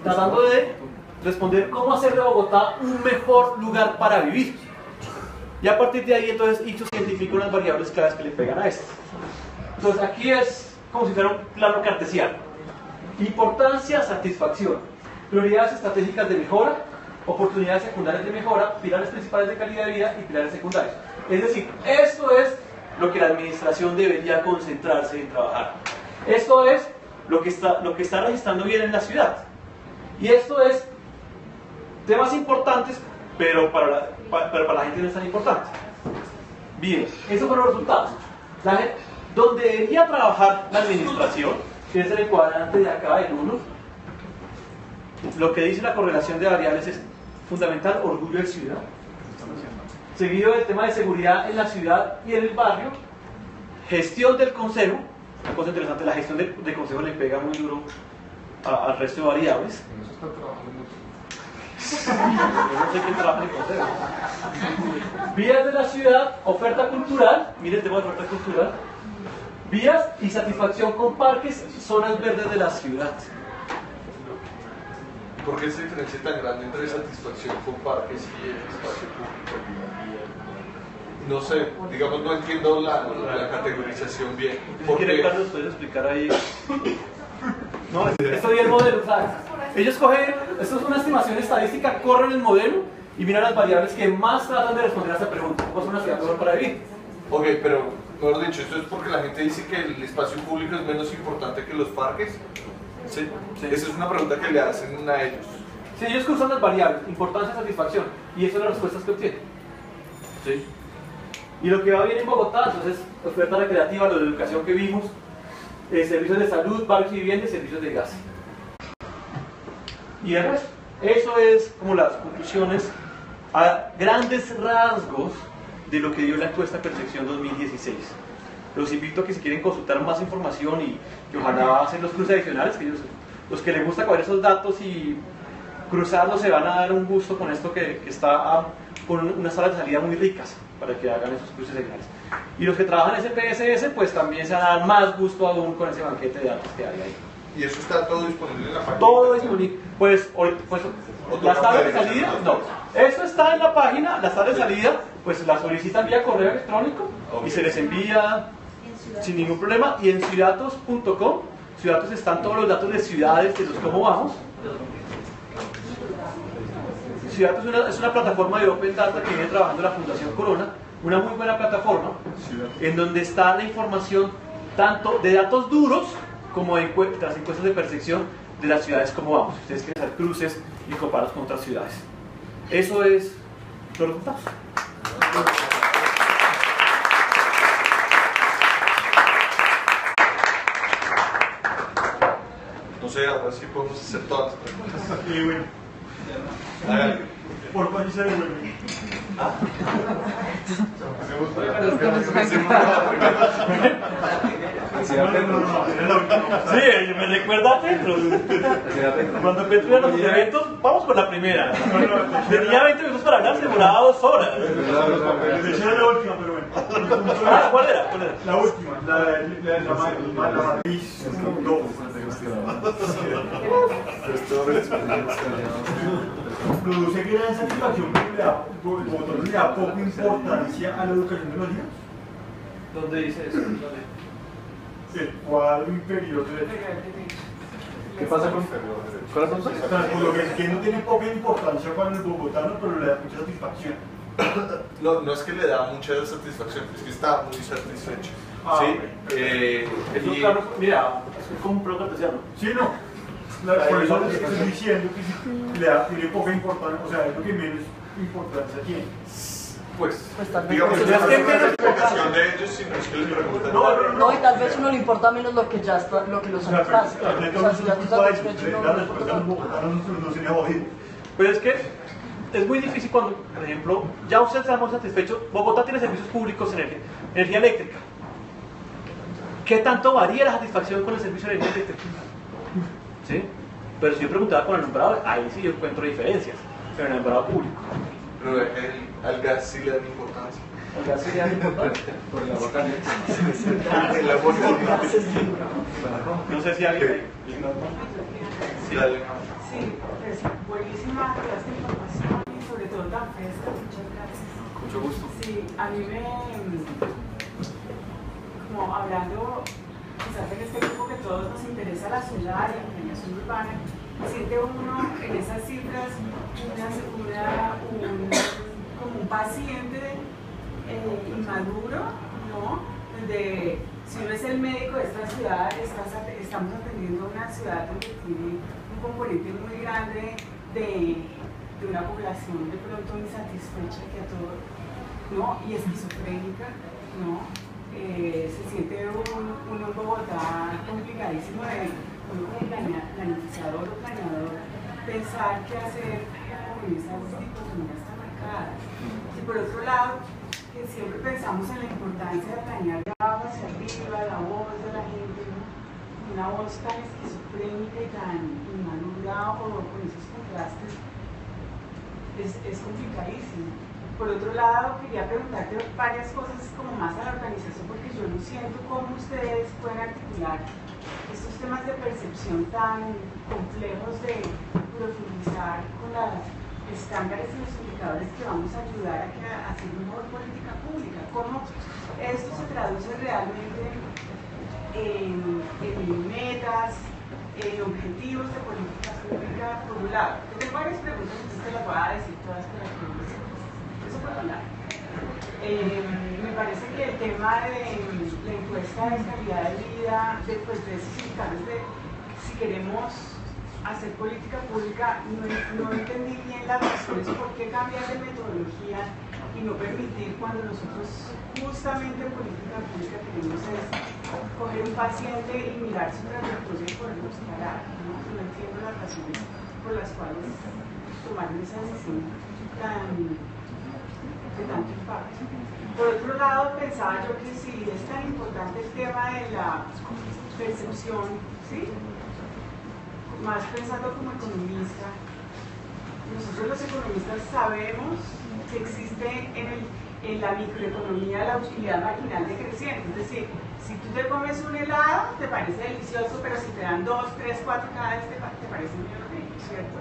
tratando de responder cómo hacer de Bogotá un mejor lugar para vivir. Y a partir de ahí entonces Ipsos identifica unas variables claves que le pegan a estas. Entonces aquí es como si fuera un plano cartesiano. Importancia, satisfacción, prioridades estratégicas de mejora, oportunidades secundarias de mejora, pilares principales de calidad de vida y pilares secundarios. Es decir, esto es lo que la administración debería concentrarse en trabajar. Esto es lo que está registrando bien en la ciudad. Y esto es temas importantes, pero para la gente no es tan importante. Bien, esos fueron los resultados. Donde debería trabajar la administración, que es el cuadrante de acá, el 1, lo que dice la correlación de variables es fundamental, orgullo de ciudad. Seguido del tema de seguridad en la ciudad y en el barrio, gestión del consejo, una cosa interesante, la gestión del consejo le pega muy duro al resto de variables. Yo no sé quién trabaja en el consejo. Vías de la ciudad, oferta cultural, mire el tema de oferta cultural, vías y satisfacción con parques, zonas verdes de la ciudad. ¿Por qué esa diferencia tan grande entre satisfacción con parques y el espacio público? No sé, digamos, no entiendo la categorización bien. ¿Quiere Carlos, puedes explicar ahí? No, esto y el modelo, ¿sabes? Ellos cogen, esto es una estimación estadística, corren el modelo y miran las variables que más tratan de responder a esta pregunta. ¿Cómo es una ciudad mejor para vivir? Ok, pero, mejor dicho, ¿esto es porque la gente dice que el espacio público es menos importante que los parques? Sí. Esa es una pregunta que le hacen a ellos. Sí, ellos cruzan las variables, importancia, satisfacción, y esas son las respuestas que obtienen. ¿Sí? Y lo que va bien en Bogotá, entonces, oferta recreativa, lo de educación que vimos, servicios de salud, barrios y viviendas, servicios de gas. Y el resto. Eso es como las conclusiones a grandes rasgos de lo que dio la encuesta Percepción 2016. Los invito a que si quieren consultar más información y que ojalá hacen los cruces adicionales, que ellos, los que les gusta coger esos datos y cruzarlos se van a dar un gusto con esto que está con unas salas de salida muy ricas para que hagan esos cruces adicionales. Y los que trabajan en SPSS pues también se van a dar más gusto aún con ese banquete de datos que hay ahí. ¿Y eso está todo disponible en la página? Todo disponible. Pues las tablas de salida, no. Esto está en la página, las tablas de salida, pues las solicitan vía correo electrónico y se les envía sin ningún problema. Y en ciudatos.com, Ciudatos están todos los datos de ciudades, de los cómo vamos. Ciudatos es una plataforma de Open Data que viene trabajando la Fundación Corona, una muy buena plataforma, en donde está la información tanto de datos duros como de las encuestas de percepción de las ciudades como vamos. Ustedes quieren hacer cruces y compararlos con otras ciudades. Eso es los resultados. No sé, ahora sí podemos hacer todas las preguntas. Y bueno, ¿por cuál se devuelve? Sí, me recuerda a Petro. Cuando Petro iba a los eventos, vamos con la primera. Tenía 20 minutos para hablar, se demoraba 2 horas. Esa era la última, pero bueno. ¿Cuál era? La última, la matriz 2. ¿Produce gran satisfacción porque le da poca importancia a la educación de los niños? ¿Dónde dice eso? El cuadro inferior derecho. ¿Qué pasa con Por lo que no tiene poca importancia para el bogotano, pero le da mucha satisfacción. No es que le da mucha satisfacción, es que está muy satisfecho. ¿Sí? Mira, es como un pro cartesiano. Sí, no. Por eso estoy diciendo que tiene poca importancia, o sea, es lo que menos importancia tiene. Pues digamos que no es una explicación de ellos, sino es que les preguntan. No, y tal vez uno le importa menos lo que ya está, lo que los satisface. O sea, si ya está satisfecho, no sería jodido. Pero es que es muy difícil cuando, por ejemplo, ya usted está muy satisfecho. Bogotá tiene servicios públicos, energía eléctrica. ¿Qué tanto varía la satisfacción con el servicio de energía eléctrica? ¿Sí? Pero si yo preguntaba con el alumbrado, ahí sí yo encuentro diferencias, pero en el alumbrado público. Pero al gas sí le dan importancia. ¿Al gas sí le dan importancia? Por el agua caliente. El agua caliente. No sé si alguien... Sí, dale. Sí, pues buenísima toda esta información y sobre todo tan fresca, muchas gracias. Mucho gusto. Sí, a mí como hablando, quizás en este grupo que todos nos interesa la ciudad y la planeación urbana, siente uno en esas cifras como un paciente inmaduro, ¿no? Donde si uno es el médico de esta ciudad, estamos atendiendo una ciudad donde tiene un componente muy grande de una población de pronto insatisfecha que a todo, ¿no? Y esquizofrénica, ¿no? Se siente uno en Bogotá complicadísimo de uno como planificador o planeador pensar qué hacer con esas dicotomías tan marcadas. Y por otro lado, que siempre pensamos en la importancia de planear de abajo hacia arriba, la voz de la gente, ¿no? Una voz tan esquizofrénica y tan inmadura o con esos contrastes es complicadísimo. Por otro lado, quería preguntarte varias cosas como más a la organización, porque yo no siento cómo ustedes pueden articular estos temas de percepción tan complejos de profundizar con los estándares y los indicadores que vamos a ayudar a hacer mejor política pública. ¿Cómo esto se traduce realmente en metas, objetivos de política pública por un lado. Tengo varias preguntas, entonces te las voy a decir todas para que no se. Eso por un lado. Me parece que el tema de la encuesta de calidad de vida, de esos indicadores de si queremos hacer política pública, no entendí bien las razones por qué cambiar de metodología y no permitir cuando nosotros justamente en política pública queremos es coger un paciente y mirar su trayectoria y poderlos parar. No entiendo las razones por las cuales tomaron esa decisión de tanto impacto. Por otro lado, pensaba yo que si es tan importante el tema de la percepción, ¿sí? Más pensando como economista, nosotros los economistas sabemos que existe en la microeconomía la utilidad marginal decreciente, es decir, si tú te comes un helado te parece delicioso, pero si te dan 2, 3, 4 cada vez te parece muy horrible, ¿cierto?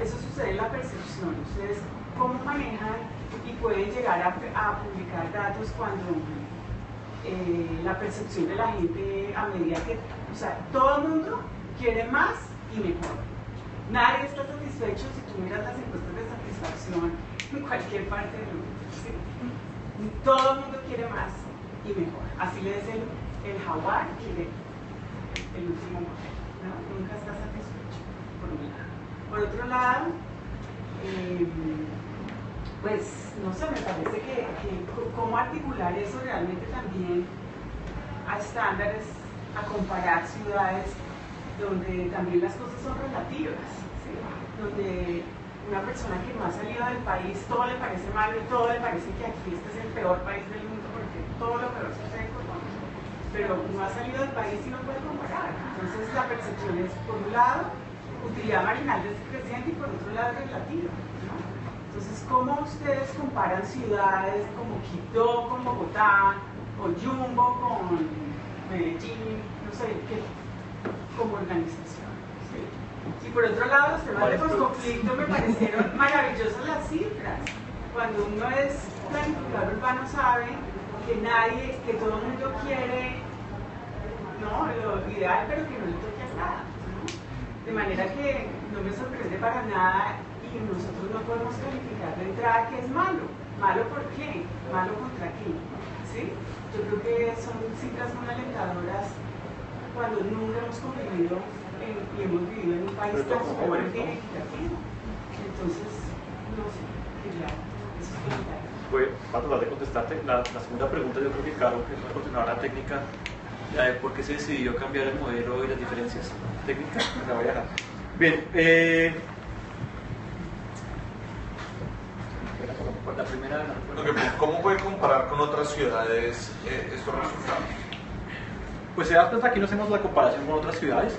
Eso sucede en la percepción. Ustedes cómo manejan y pueden llegar a publicar datos cuando la percepción de la gente a medida que, o sea, todo el mundo quiere más y mejor. Nadie está satisfecho si tú miras las encuestas de satisfacción en cualquier parte del mundo. ¿Sí? Todo el mundo quiere más y mejor. Así le dice el jaguar, quiere el último modelo, ¿no? Nunca está satisfecho, por un lado. Por otro lado, pues no sé, me parece que cómo articular eso realmente también a estándares, a comparar ciudades donde también las cosas son relativas, ¿sí? Donde una persona que no ha salido del país, todo le parece malo y todo le parece que aquí este es el peor país del mundo porque todo lo peor sucede con nosotros, pero no ha salido del país y no puede comparar. Entonces la percepción es, por un lado, utilidad marginal decreciente y por otro lado relativa, ¿no? Entonces, ¿cómo ustedes comparan ciudades como Quito con Bogotá, o Jumbo con Medellín, no sé, como organización? ¿Sí? Y por otro lado, los temas de conflicto me parecieron maravillosas las cifras. Cuando uno es planificador urbano sabe que todo el mundo quiere, ¿no?, lo ideal, pero que no le toque a nada, ¿no? De manera que no me sorprende para nada y nosotros no podemos calificar de entrada que es malo. ¿Malo por qué? ¿Malo contra qué? ¿Sí? Yo creo que son cifras muy alentadoras cuando nunca hemos convivido y hemos vivido en un país tan sumamente inequitativo. Entonces, no sé, quería esos comentarios. Voy a tratar de contestarte. La segunda pregunta, yo creo que Caro, que es una coordinadora técnica, de por qué se decidió cambiar el modelo y las diferencias técnicas, la voy a dejar. Bien, la primera. ¿Cómo puede comparar con otras ciudades estos resultados? Pues se da cuenta, aquí no hacemos la comparación con otras ciudades,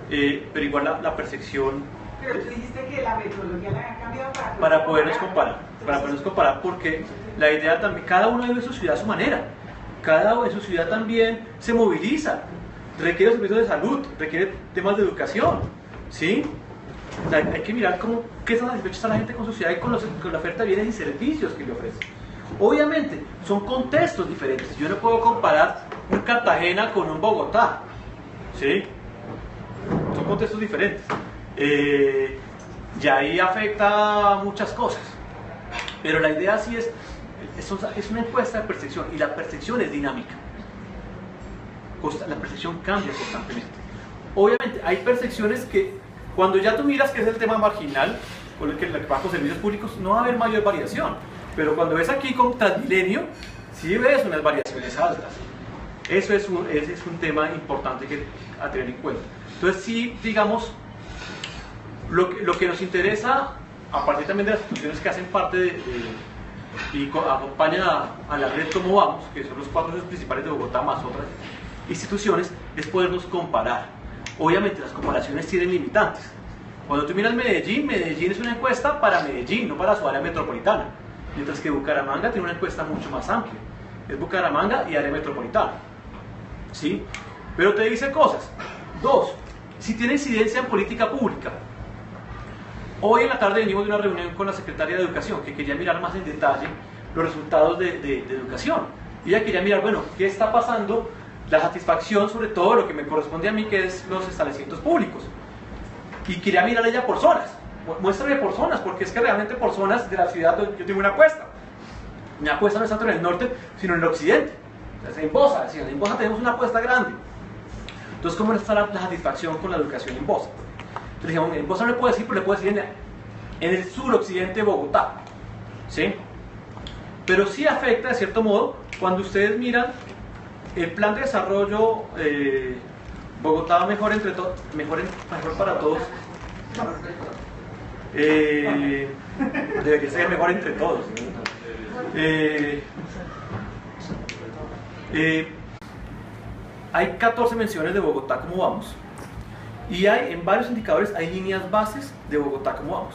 pero igual la percepción. Pero tú dijiste que la metodología la habían cambiado para podernos comparar. Para podernos comparar, porque la idea también, cada uno vive su ciudad a su manera. Cada uno en su ciudad también se moviliza, requiere servicios de salud, requiere temas de educación, ¿sí? O sea, hay que mirar qué tan satisfecha está la gente con su ciudad y con la oferta de bienes y servicios que le ofrece. Obviamente, son contextos diferentes. Yo no puedo comparar un Cartagena con un Bogotá, ¿sí? Son contextos diferentes. Y ahí afecta muchas cosas. Pero la idea sí es una encuesta de percepción y la percepción es dinámica. La percepción cambia constantemente. Obviamente hay percepciones que cuando ya tú miras que es el tema marginal con el que va con servicios públicos no va a haber mayor variación, pero cuando ves aquí con Transmilenio sí ves unas variaciones altas. Eso es un tema importante a tener en cuenta. Entonces sí, digamos, lo que nos interesa, a partir también de las instituciones que hacen parte y acompañan a la red Cómo Vamos, que son los 4 principales de Bogotá más otras instituciones, es podernos comparar. Obviamente las comparaciones tienen limitantes. Cuando tú miras Medellín es una encuesta para Medellín, no para su área metropolitana, mientras que Bucaramanga tiene una encuesta mucho más amplia. Es Bucaramanga y área metropolitana, ¿sí? Pero te dice cosas. 2. Si tiene incidencia en política pública. Hoy en la tarde venimos de una reunión con la secretaria de Educación que quería mirar más en detalle los resultados de educación. Y ella quería mirar, bueno, ¿qué está pasando la satisfacción, sobre todo lo que me corresponde a mí, que es los establecimientos públicos. Y quería mirarle ya por zonas. Muéstrame por zonas, porque es que realmente por zonas de la ciudad yo tengo una apuesta. Mi apuesta no es tanto en el norte, sino en el occidente. Entonces, en Bosa, en Bosa tenemos una apuesta grande. Entonces, ¿cómo está la satisfacción con la educación en Bosa? Entonces, digamos, en Bosa no le puedo decir, pero le puedo decir en el suroccidente de Bogotá. ¿Sí? Pero sí afecta, de cierto modo, cuando ustedes miran el plan de desarrollo Bogotá mejor para todos. Debería ser mejor entre todos. Hay 14 menciones de Bogotá como vamos, y hay en varios indicadores hay líneas bases de Bogotá como vamos.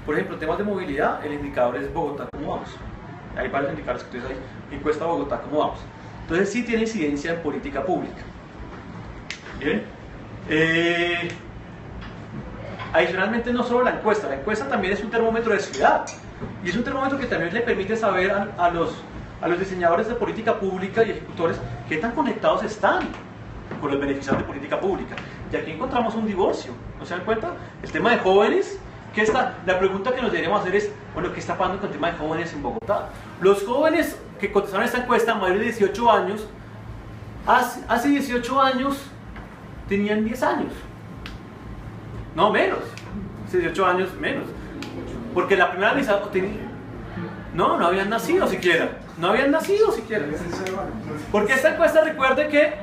Por ejemplo, temas de movilidad, el indicador es Bogotá como vamos. Hay varios indicadores que ustedes hay, encuesta Bogotá como vamos. Entonces sí tiene incidencia en política pública. Bien. Adicionalmente, no solo la encuesta también es un termómetro de ciudad, y es un termómetro que también le permite saber a los diseñadores de política pública y ejecutores qué tan conectados están con los beneficios de política pública. Y aquí encontramos un divorcio, ¿no se dan cuenta? El tema de jóvenes, la pregunta que nos deberíamos hacer es, bueno, ¿qué está pasando con el tema de jóvenes en Bogotá? Los jóvenes que contestaron esta encuesta, mayores de 18 años, hace 18 años tenían 10 años. No, menos. 18 años menos. Porque la primera lista no habían nacido siquiera. Porque esta encuesta, recuerde que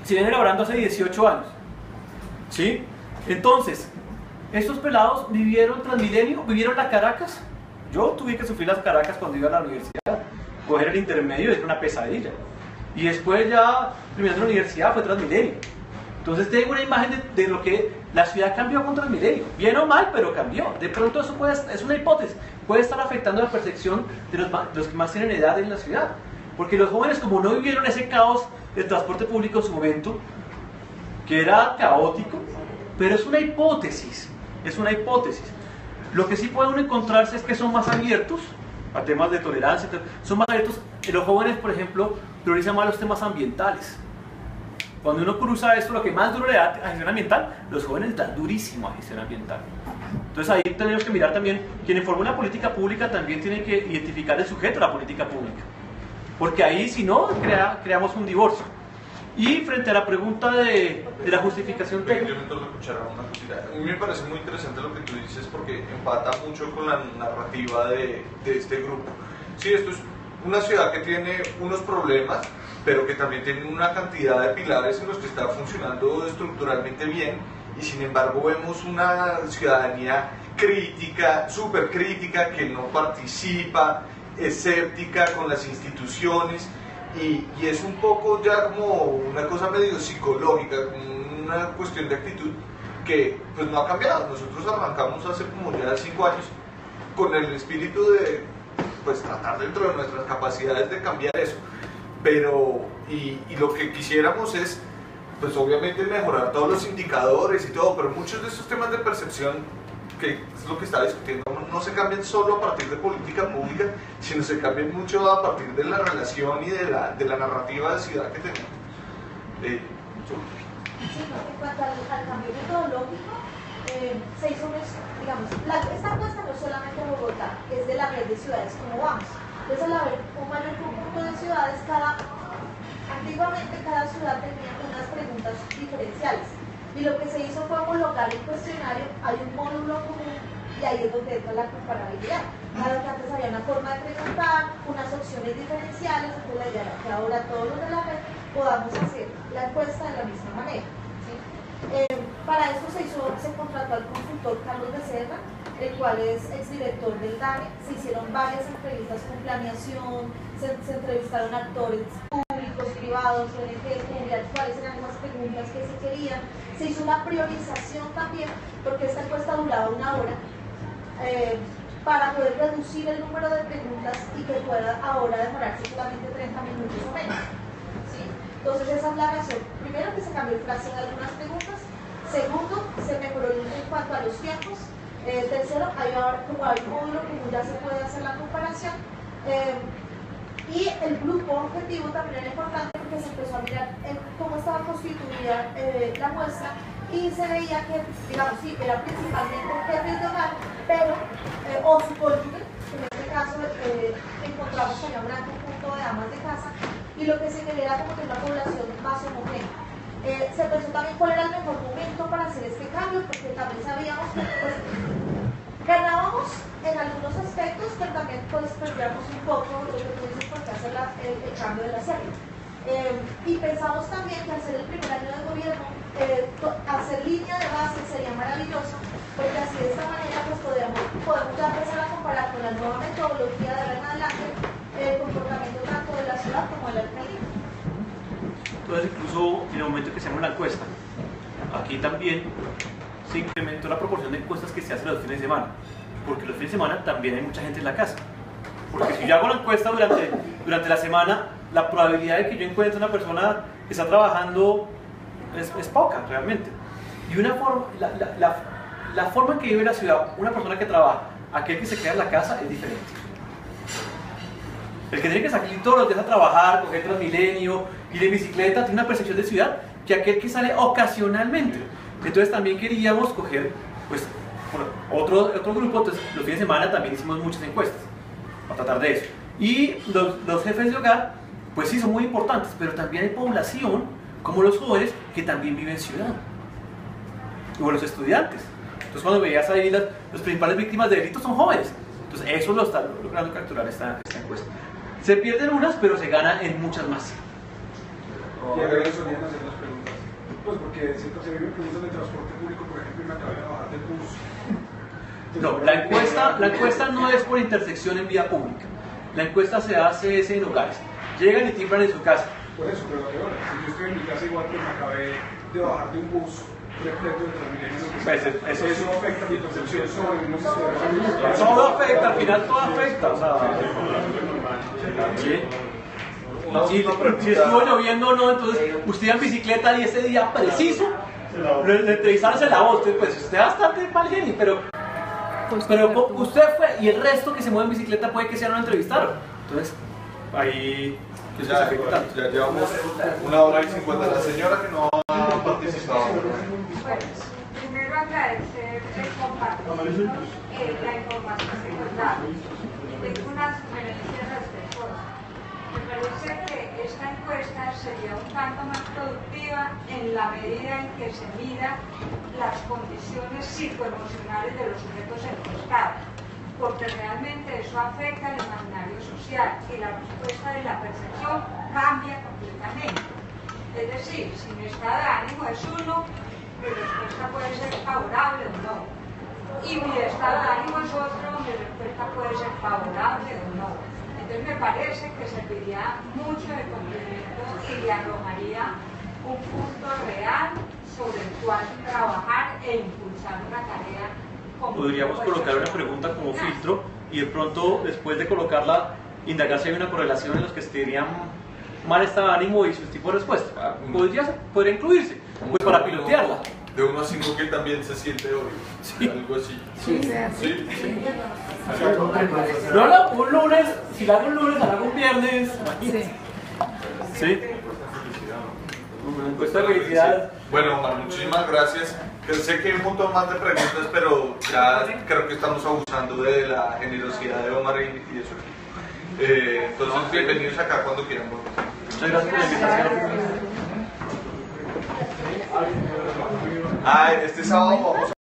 se viene elaborando hace 18 años. ¿Sí? Entonces, estos pelados vivieron Transmilenio, vivieron la Caracas. Yo tuve que sufrir las Caracas cuando iba a la universidad. Coger el intermedio era una pesadilla. Y después ya, terminando la universidad, fue Transmilenio. Entonces tengo una imagen de lo que la ciudad cambió con Transmilenio. Bien o mal, pero cambió. De pronto eso es una hipótesis. Puede estar afectando la percepción de los que más tienen edad en la ciudad. Porque los jóvenes, como no vivieron ese caos del transporte público en su momento, que era caótico, pero es una hipótesis. Lo que sí puede uno encontrarse es que son más abiertos a temas de tolerancia. Son más abiertos. Los jóvenes, por ejemplo, priorizan más los temas ambientales. Cuando uno cruza esto, lo que más duro le da a gestión ambiental, los jóvenes dan durísimo a gestión ambiental. Entonces ahí tenemos que mirar también, quien informa una política pública también tiene que identificar el sujeto de la política pública. Porque ahí, si no, creamos un divorcio. Y frente a la pregunta de la justificación técnica... Yo me toco escuchar una cosita. A mí me parece muy interesante lo que tú dices porque empata mucho con la narrativa de este grupo. Sí, esto es una ciudad que tiene unos problemas, pero que también tiene una cantidad de pilares en los que está funcionando estructuralmente bien, y sin embargo vemos una ciudadanía crítica, súper crítica, que no participa, escéptica con las instituciones, y es un poco ya como una cosa medio psicológica, una cuestión de actitud que pues no ha cambiado. Nosotros arrancamos hace como ya 5 años con el espíritu de pues tratar dentro de nuestras capacidades de cambiar eso. Pero, y lo que quisiéramos es, pues obviamente mejorar todos los indicadores y todo, pero muchos de esos temas de percepción, que es lo que está discutiendo, no se cambian solo a partir de política pública, sino se cambian mucho a partir de la relación y de la narrativa de ciudad que tenemos. Sí, en cuanto al cambio metodológico, se hizo, digamos, esta encuesta no es solamente de Bogotá, es de la red de ciudades como vamos. Entonces, al haber un mayor conjunto de ciudades, antiguamente cada ciudad tenía unas preguntas diferenciales. Y lo que se hizo fue homologar el cuestionario, hay un módulo común y ahí es donde entra la comparabilidad. Claro que antes había una forma de preguntar, unas opciones diferenciales, entonces la idea era que ahora todos los de la red podamos hacer la encuesta de la misma manera. ¿Sí? Para esto se contrató al consultor Carlos Becerra, el cual es exdirector del DANE. Se hicieron varias entrevistas con planeación, se entrevistaron actores públicos, privados, ONGs, comunidades, cuáles eran esas preguntas que se querían. Se hizo una priorización también, porque esta encuesta duraba 1 hora, para poder reducir el número de preguntas y que pueda ahora demorarse solamente 30 minutos o menos. ¿Sí? Entonces esa es la razón. Primero, que se cambió el frase de algunas preguntas. Segundo, se mejoró en cuanto a los tiempos. Tercero, como hay un módulo común, ya se puede hacer la comparación. Y el grupo objetivo también era importante, porque se empezó a mirar cómo estaba constituida la muestra y se veía que, digamos, sí, era principalmente jefes de hogar, pero, o su cónyuge, en este caso encontramos allá un gran conjunto de amas de casa, y lo que se quería era como que una población más homogénea. Se pensó también cuál era el mejor momento para hacer este cambio, porque también sabíamos que pues, ganábamos en algunos aspectos, pero también pues perdíamos un poco lo que tú dices porque hacer el cambio de la serie. Y pensamos también que al ser el primer año de gobierno, hacer línea de base sería maravilloso, porque así de esta manera pues podemos ya empezar a comparar con la nueva metodología de ahora en adelante el comportamiento tanto de la ciudad como de la alcaldía. Entonces, incluso en el momento que hacemos la encuesta, aquí también se incrementó la proporción de encuestas que se hacen los fines de semana, porque los fines de semana también hay mucha gente en la casa. Porque si yo hago la encuesta durante la semana, la probabilidad de que yo encuentre una persona que está trabajando es poca, realmente. Y una forma, la forma en que vive la ciudad, una persona que trabaja, aquel que se queda en la casa, es diferente. El que tiene que salir todos los días a trabajar, coger Transmilenio, ir en bicicleta, tiene una percepción de ciudad que aquel que sale ocasionalmente. Entonces también queríamos coger pues, otro grupo, entonces los fines de semana también hicimos muchas encuestas para tratar de eso. Y los jefes de hogar, pues sí, son muy importantes, pero también hay población, como los jóvenes, que también viven en ciudad. O los estudiantes. Entonces cuando veías ahí las principales víctimas de delitos son jóvenes. Entonces eso lo está logrando capturar esta encuesta. Se pierden unas, pero se gana en muchas más. Y a ver, solían hacer las preguntas. Pues porque siento que me preguntan de transporte público, por ejemplo, y me acabé de bajar del bus. No, la encuesta no es por intersección en vía pública. La encuesta se hace en hogares. Llegan y timbran en su casa. Por eso, pero ¿a qué hora? Si yo estoy en mi casa igual que me acabé de bajar de un bus repleto de Transmilenio, pues eso afecta mi percepción sobre no sé si todo afecta, al final todo afecta. O sea, si estuvo lloviendo o no, entonces usted iba en bicicleta y ese día preciso le entrevistaron en la voz, pues usted bastante mal genio, pero usted fue y el resto que se mueve en bicicleta puede que sea no entrevistaron. Entonces, ahí pues ya llevamos 1 hora y 50. La señora que no ha participado. Bueno, primero agradecer el compartir la información que nos da. Tengo unas sugerencias a este cosas. Me parece que esta encuesta sería un tanto más productiva en la medida en que se mida las condiciones psicoemocionales de los sujetos encuestados, porque realmente eso afecta al imaginario social y la respuesta de la percepción cambia completamente. Es decir, si mi estado de ánimo es 1, mi respuesta puede ser favorable o no. Y mi estado de ánimo es otro, mi respuesta puede ser favorable o no. Entonces me parece que serviría mucho de complemento y le arrojaría un punto real sobre el cual trabajar e impulsar una tarea. Podríamos colocar una pregunta como filtro y de pronto, después de colocarla, indagar si hay una correlación en los que tendrían mal estado de ánimo y su tipo de respuesta. Podría incluirse, pues para pilotearla. De 1 a 5 que también se siente hoy. Sí. Algo así. Sí. No la hago un lunes, si la hago un lunes, la hago un viernes. Sí. Una encuesta de felicidad. Bueno, Omar, muchísimas gracias. Sé que hay un montón más de preguntas, pero ya creo que estamos abusando de la generosidad de Omar y eso. Entonces, bienvenidos acá cuando quieran volver. Muchas gracias por la invitación. Este sábado vamos a